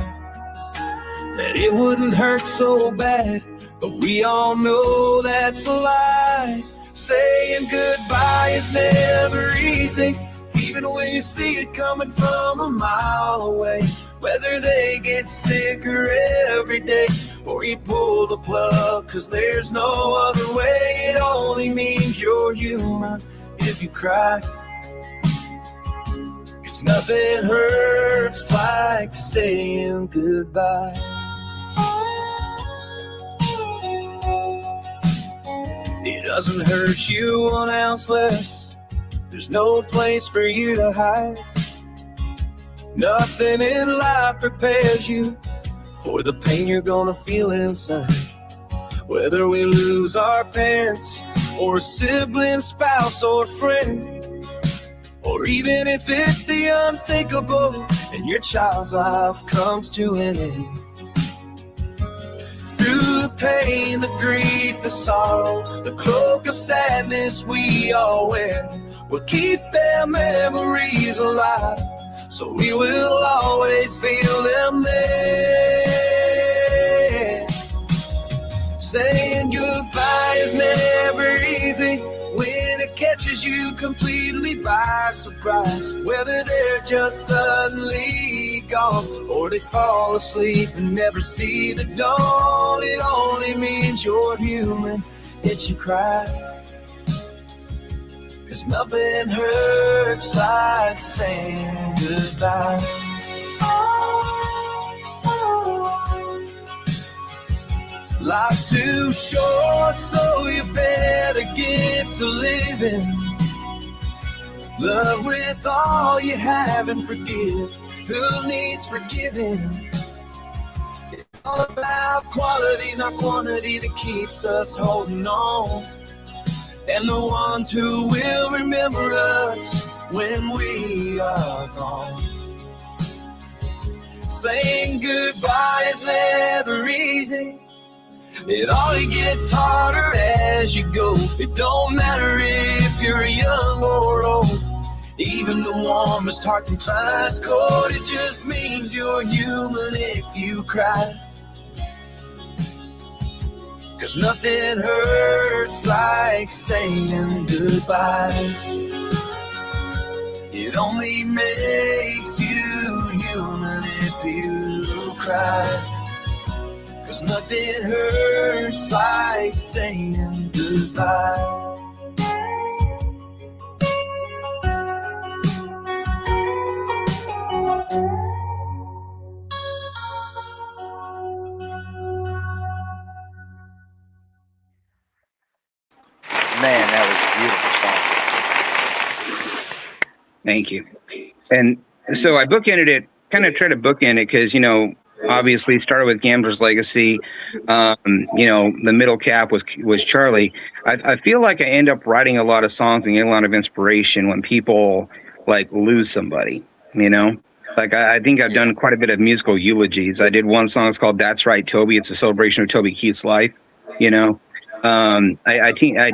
Speaker 2: that it wouldn't hurt so bad, but we all know that's a lie. Saying goodbye is never easy, even when you see it coming from a mile away. Whether they get sicker every day or you pull the plug, cause there's no other way. It only means you're human if you cry, cause nothing hurts like saying goodbye. It doesn't hurt you 1 ounce less, there's no place for you to hide. Nothing in life prepares you for the pain you're gonna feel inside. Whether we lose our parents, or a sibling, spouse, or friend, or even if it's the unthinkable and your child's life comes to an end. Through the pain, the grief, the sorrow, the cloak of sadness we all wear, we'll keep their memories alive, so we will always feel them there. Saying goodbye is never easy when it catches you completely by surprise. Whether they're just suddenly gone or they fall asleep and never see the dawn, it only means you're human, that you cry. 'Cause nothing hurts like saying goodbye. Life's too short, so you better get to living. Love with all you have and forgive who needs forgiving. It's all about quality, not quantity, that keeps us holding on. And the ones who will remember us when we are gone. Saying goodbye is never easy. It only gets harder as you go. It don't matter if you're young or old. Even the warmest heart can find ice cold. It just means you're human if you cry. 'Cause nothing hurts like saying goodbye. It only makes you human if you cry. 'Cause nothing hurts like saying goodbye.
Speaker 5: Man, that was a beautiful song.
Speaker 7: Thank you. And so I bookended it, kind of tried to bookend it because, obviously started with Gambler's Legacy. The middle cap was Charlie. I feel like I end up writing a lot of songs and getting a lot of inspiration when people like lose somebody, Like I think I've done quite a bit of musical eulogies. I did one song, it's called That's Right, Toby. It's a celebration of Toby Keith's life, I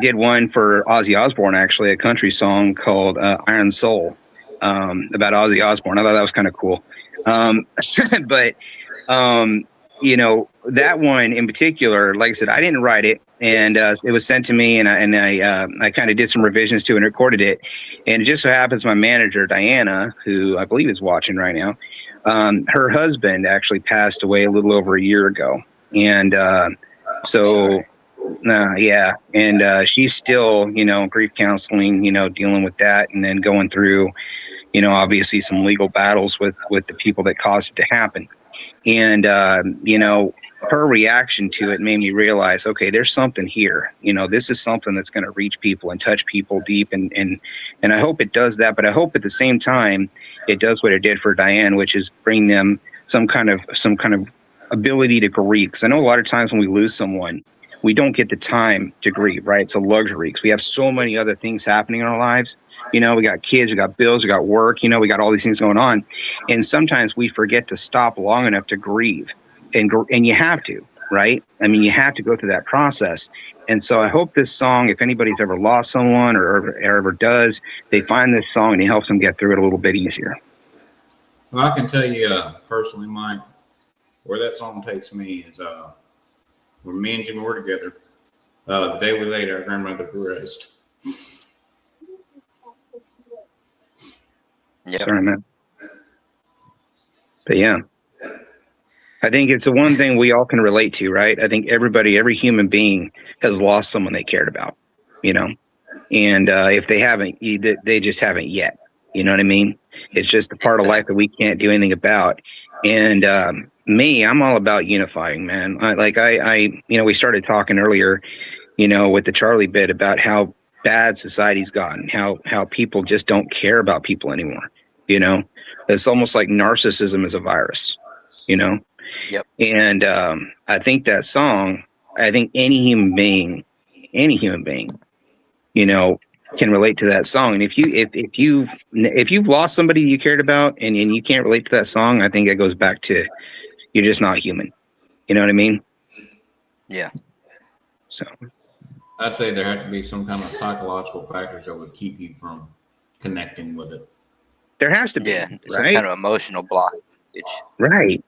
Speaker 7: did one for Ozzy Osbourne, actually, a country song called Iron Soul, about Ozzy Osbourne. I thought that was kind of cool. But that one in particular, like I said, I didn't write it, and it was sent to me, and I kind of did some revisions to it and recorded it. And it just so happens my manager, Diana, who I believe is watching right now, her husband actually passed away a little over a year ago. And she's still, grief counseling, dealing with that, and then going through, obviously some legal battles with the people that caused it to happen. And, her reaction to it made me realize, okay, there's something here. This is something that's going to reach people and touch people deep. And I hope it does that. But I hope at the same time it does what it did for Diane, which is bring them some kind of ability to grieve. Because I know a lot of times when we lose someone, we don't get the time to grieve, right? It's a luxury because we have so many other things happening in our lives. We got kids, we got bills, we got work, we got all these things going on. And sometimes we forget to stop long enough to grieve. And you have to, right? I mean, you have to go through that process. And so I hope this song, if anybody's ever lost someone or ever does, they find this song and it helps them get through it a little bit easier.
Speaker 6: Well, I can tell you personally, Mike, where that song takes me is when me and Jimmy were together, the day we laid our grandmother to rest.
Speaker 5: Yeah.
Speaker 7: Sorry, man. But yeah, I think it's the one thing we all can relate to, right? I think every human being has lost someone they cared about, and if they haven't, they just haven't yet. You know what I mean? It's just a part of life that we can't do anything about. And me, I'm all about unifying, man. We started talking earlier, with the Charlie bit about how bad society's gotten, how people just don't care about people anymore. It's almost like narcissism is a virus,
Speaker 5: Yep.
Speaker 7: And I think that song I think any human being, you know, can relate to that song. And if you've lost somebody you cared about and you can't relate to that song, I think it goes back to you're just not human. You know what I mean?
Speaker 5: Yeah.
Speaker 7: So
Speaker 6: I'd say there had to be some kind of psychological factors that would keep you from connecting with it.
Speaker 7: there has to be,
Speaker 5: Yeah. Some
Speaker 7: right?
Speaker 5: kind of emotional blockage.
Speaker 7: Right.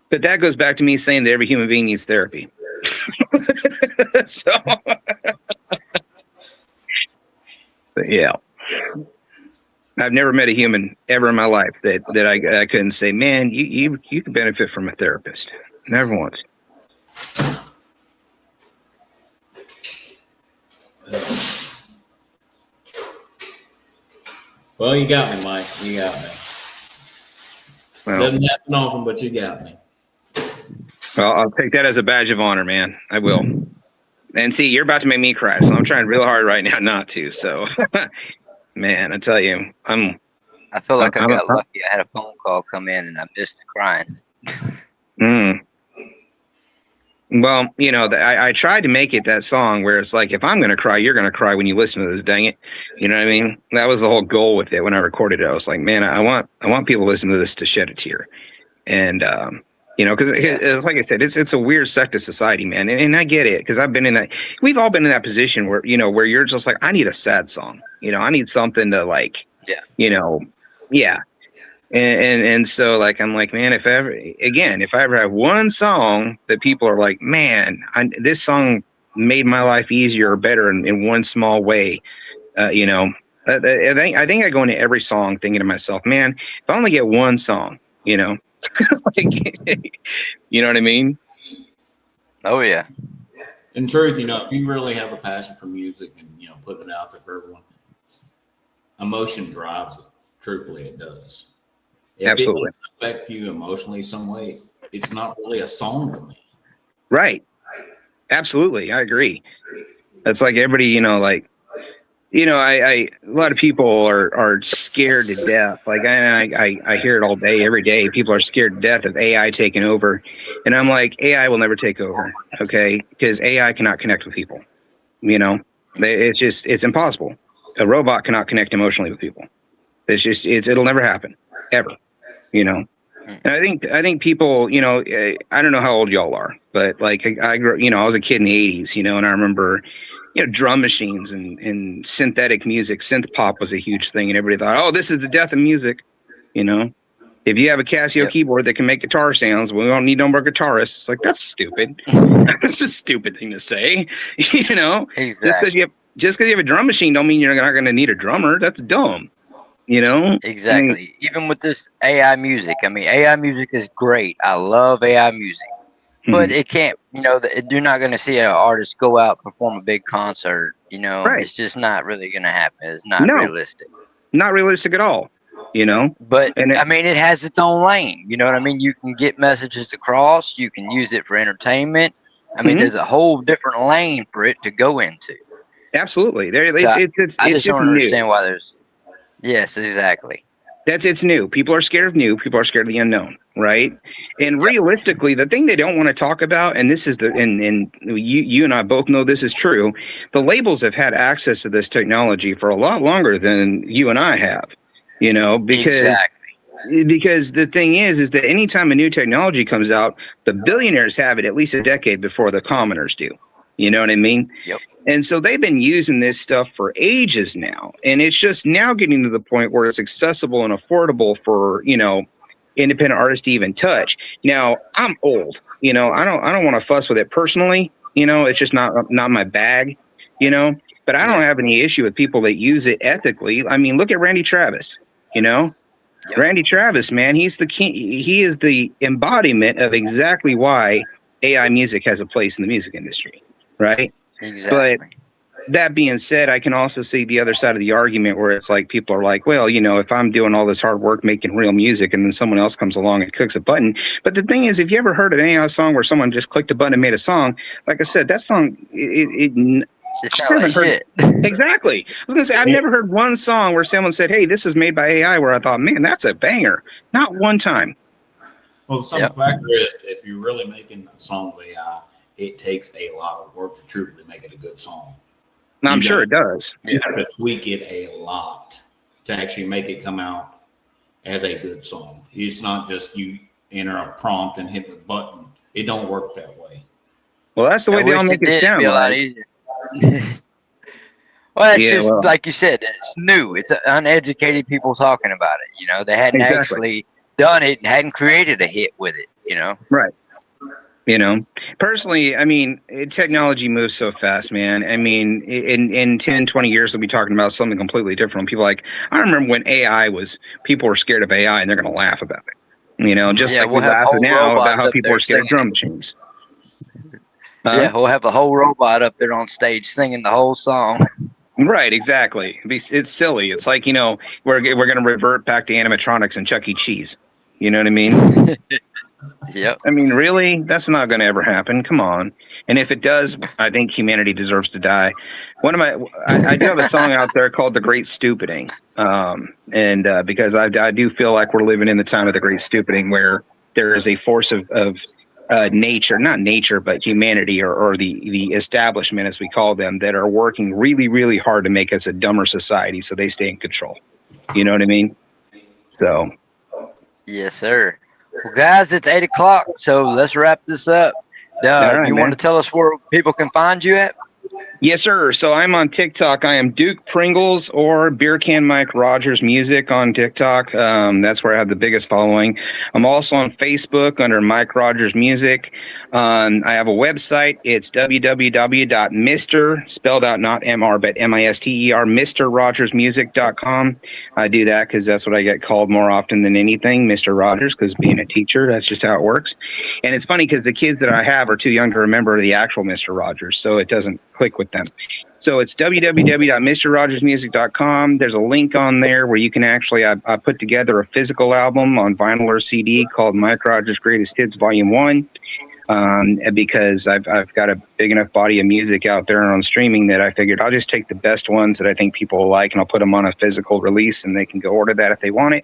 Speaker 7: But that goes back to me saying that every human being needs therapy. So, but yeah, I've never met a human ever in my life that I couldn't say, man, you could benefit from a therapist. Never once.
Speaker 6: Well, you got me, Mike. You got me.
Speaker 7: Well,
Speaker 6: Doesn't happen often, but you got me.
Speaker 7: well, I'll take that as a badge of honor, man. I will. And see, you're about to make me cry, so I'm trying real hard right now not to. So, man, I tell you,
Speaker 5: I feel like I got lucky. I had a phone call come in and I missed the crying.
Speaker 7: Well, you know, I tried to make it that song where it's like, if I'm going to cry, you're going to cry when you listen to this, dang it. You know what I mean? That was the whole goal with it when I recorded it. I was like, man, I want people to listen to this to shed a tear. And, you know, because like I said, it's a weird sect of society, man. And I get it, because I've been in that. We've all been in that position where, you know, where you're just like, I need a sad song. You know, I need something to like, you know, yeah. And so like, I'm like, man, if I ever have one song that people are like, man, this song made my life easier or better in one small way, you know, I think I go into every song thinking to myself, man, if I only get one song, you know, like, you know what I mean?
Speaker 5: Oh yeah.
Speaker 6: In truth, you know, if you really have a passion for music and, you know, putting it out there for everyone, emotion drives it. Truthfully, it does. If
Speaker 7: Absolutely.
Speaker 6: it doesn't affect you emotionally some way, it's not really a song to me.
Speaker 7: Right. Absolutely. I agree. It's like everybody, you know, like, you know, a lot of people are scared to death. Like I hear it all day, every day. People are scared to death of AI taking over. And I'm like, AI will never take over. Okay. Because AI cannot connect with people. You know, it's impossible. A robot cannot connect emotionally with people. It'll never happen ever. You know, and I think people, you know, I don't know how old y'all are, but like I grew, you know, I was a kid in the 80s, you know, and I remember, you know, drum machines and synthetic music. Synth pop was a huge thing, and everybody thought, oh, this is the death of music. You know, if you have a Casio keyboard that can make guitar sounds, we don't need no more guitarists. It's like, that's stupid. That's a stupid thing to say. You know,
Speaker 5: Exactly.
Speaker 7: just because you have a drum machine don't mean you're not going to need a drummer. That's dumb. You know?
Speaker 5: Exactly.
Speaker 7: I mean,
Speaker 5: Even with this AI music, I mean, AI music is great. I love AI music, but it can't. You know, you're not going to see an artist go out perform a big concert. You know,
Speaker 7: Right.
Speaker 5: it's just not really going to happen. It's not realistic.
Speaker 7: Not realistic at all. You know?
Speaker 5: But
Speaker 7: And
Speaker 5: I mean, it has its own lane. You know what I mean? You can get messages across. You can use it for entertainment. I mean, there's a whole different lane for it to go into.
Speaker 7: Absolutely.
Speaker 5: I
Speaker 7: It's
Speaker 5: just don't
Speaker 7: new.
Speaker 5: understand why there's. Yes, exactly.
Speaker 7: It's new. People are scared of new. People are scared of the unknown, right? And realistically, the thing they don't want to talk about, and this is and you and I both know this is true, the labels have had access to this technology for a lot longer than you and I have, you know, because the thing is that anytime a new technology comes out, the billionaires have it at least a decade before the commoners do. You know what I mean?
Speaker 5: Yep.
Speaker 7: And so they've been using this stuff for ages now. And it's just now getting to the point where it's accessible and affordable for, you know, independent artists to even touch. Now, I'm old, you know, I don't want to fuss with it personally. You know, it's just not my bag, you know, but I don't have any issue with people that use it ethically. I mean, look at Randy Travis, you know, Randy Travis, man, he's the king. He is the embodiment of exactly why AI music has a place in the music industry. Right.
Speaker 5: Exactly.
Speaker 7: But that being said, I can also see the other side of the argument where it's like people are like, well, you know, if I'm doing all this hard work making real music and then someone else comes along and clicks a button. But the thing is, if you ever heard an AI song where someone just clicked a button and made a song, like I said, that song,
Speaker 5: It sounds like shit.
Speaker 7: Exactly. I was going to say, I've never heard one song where someone said, hey, this is made by AI, where I thought, man, that's a banger. Not one time.
Speaker 6: Well, the simple factor is if you're really making a song with AI, it takes a lot of work to truly make it a good song.
Speaker 7: I'm sure it does.
Speaker 6: You got to tweak it a lot to actually make it come out as a good song. It's not just you enter a prompt and hit the button. It don't work that way.
Speaker 7: Well, that's the way they all make it sound.
Speaker 5: Be a lot easier. Well, it's just
Speaker 7: well,
Speaker 5: like you said, it's new. It's uneducated people talking about it. You know, they hadn't actually done it and hadn't created a hit with it, you know?
Speaker 7: Right. You know, personally, I mean, technology moves so fast, man. I mean, in 10, 20 years, we'll be talking about something completely different. People I remember when people were scared of AI and they're going to laugh about it. You know, just like we laugh now about how people are scared of drum machines.
Speaker 5: Yeah, we'll have a whole robot up there on stage singing the whole song.
Speaker 7: Right, exactly. It's silly. It's like, you know, we're going to revert back to animatronics and Chuck E. Cheese. You know what I mean?
Speaker 5: Yep.
Speaker 7: I mean, really? That's not going to ever happen. Come on. And if it does, I think humanity deserves to die. I do have a song out there called "The Great Stupiding," because I do feel like we're living in the time of the Great Stupiding, where there is a force of nature, not nature, but humanity or the establishment, as we call them, that are working really, really hard to make us a dumber society so they stay in control. You know what I mean? So.
Speaker 5: Yes, sir. Well, guys, it's 8 o'clock, so let's wrap this up.
Speaker 7: Right,
Speaker 5: you want to tell us where people can find you at?
Speaker 7: Yes, sir. So I'm on TikTok. I am Duke Pringles or Beer Can Mike Rogers Music on TikTok. That's where I have the biggest following. I'm also on Facebook under Mike Rogers Music. I have a website. It's www.Mr. spelled out not MR but MISTER MrRogersMusic.com. I do that because that's what I get called more often than anything, Mr. Rogers, because being a teacher, that's just how it works. And it's funny because the kids that I have are too young to remember the actual Mr. Rogers, so it doesn't click with them. So it's www.MrRogersMusic.com. There's a link on there where you can actually, I put together a physical album on vinyl or CD called Mike Rogers Greatest Hits Volume 1. Because I've got a big enough body of music out there on streaming that I figured I'll just take the best ones that I think people will like and I'll put them on a physical release and they can go order that if they want it.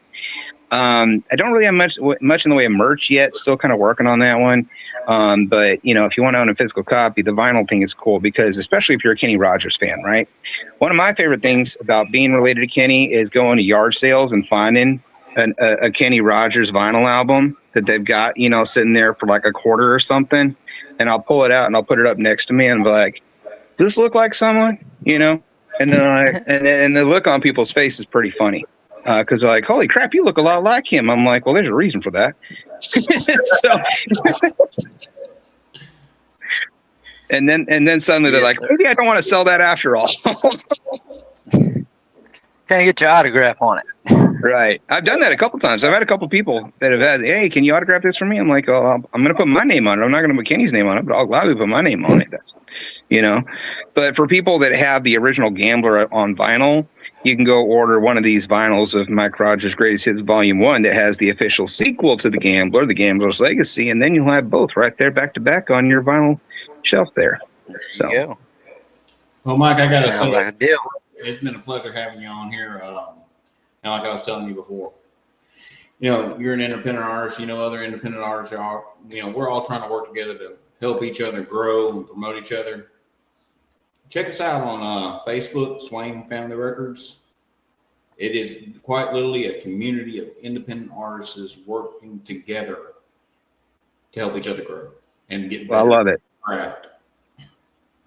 Speaker 7: I don't really have much in the way of merch yet. Still kind of working on that one. But you know, if you want to own a physical copy, the vinyl thing is cool because especially if you're a Kenny Rogers fan, right? One of my favorite things about being related to Kenny is going to yard sales and finding a Kenny Rogers vinyl album that they've got, you know, sitting there for like a quarter or something. And I'll pull it out and I'll put it up next to me and be like, does this look like someone, you know? And then and the look on people's face is pretty funny. Because they're like, holy crap, you look a lot like him. I'm like, well, there's a reason for that. and then suddenly they're like, maybe I don't want to sell that after all.
Speaker 5: Can't get your autograph on it.
Speaker 7: Right. I've done that a couple times. I've had a couple people that have had, hey, can you autograph this for me? I'm like, oh, I'm going to put my name on it. I'm not going to put Kenny's name on it, but I'll gladly put my name on it. You know, but for people that have the original Gambler on vinyl, you can go order one of these vinyls of Mike Rogers' Greatest Hits Volume 1 that has the official sequel to The Gambler's Legacy, and then you'll have both right there back to back on your vinyl shelf there. So,
Speaker 5: yeah.
Speaker 6: Well, Mike, I got to say,
Speaker 5: like a deal.
Speaker 6: It's been a pleasure having you on here. And like I was telling you before, you know, you're an independent artist, you know, other independent artists are, you know, we're all trying to work together to help each other grow and promote each other. Check us out on Facebook, Swain Family Records. It is quite literally a community of independent artists working together to help each other grow and get better.
Speaker 7: I love it.
Speaker 6: Craft.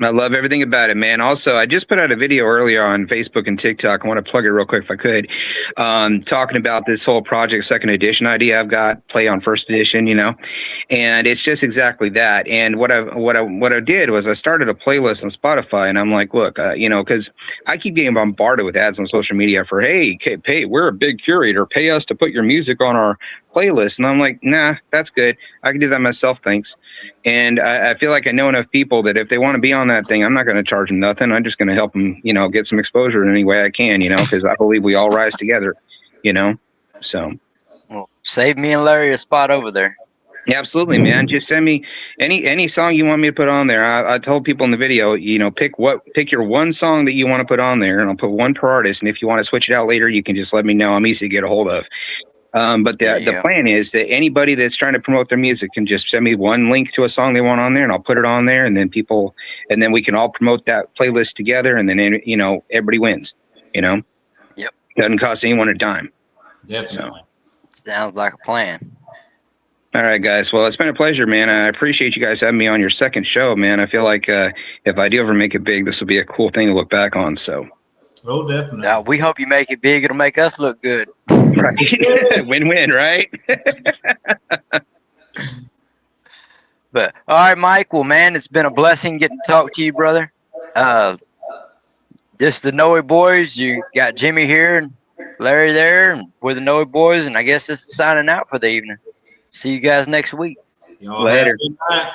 Speaker 7: I love everything about it, man. Also, I just put out a video earlier on Facebook and TikTok. I want to plug it real quick if I could. Talking about this whole project second edition idea I've got, play on first edition, you know, and it's just exactly that. And what I did was I started a playlist on Spotify, and I'm like, look, you know, because I keep getting bombarded with ads on social media for, hey, we're a big curator, pay us to put your music on our playlist. And I'm like, nah, that's good. I can do that myself, thanks. And I feel like I know enough people that if they want to be on that thing, I'm not going to charge them nothing. I'm just going to help them, you know, get some exposure in any way I can, you know, because I believe we all rise together, you know. So,
Speaker 5: well, save me and Larry a spot over there.
Speaker 7: Yeah, absolutely, man. Just send me any song you want me to put on there. I told people in the video, you know, pick your one song that you want to put on there, and I'll put one per artist. And if you want to switch it out later, you can just let me know. I'm easy to get a hold of. But the plan is that anybody that's trying to promote their music can just send me one link to a song they want on there, and I'll put it on there, and then we can all promote that playlist together, and then everybody wins. Yep. Doesn't cost anyone a dime.
Speaker 6: Definitely.
Speaker 5: Sounds like a plan.
Speaker 7: All right, guys. Well, it's been a pleasure, man. I appreciate you guys having me on your second show, man. I feel like if I do ever make it big, this will be a cool thing to look back on. So.
Speaker 6: Oh, definitely.
Speaker 5: Now, we hope you make it big. It'll make us look good.
Speaker 7: Right. Win-win, right?
Speaker 5: But all right, Mike. Well, man, it's been a blessing getting to talk to you, brother. This the Noey boys. You got Jimmy here and Larry there, and we're the Noey boys. And I guess this is signing out for the evening. See you guys next week.
Speaker 6: Y'all
Speaker 7: Later.
Speaker 6: have a good night.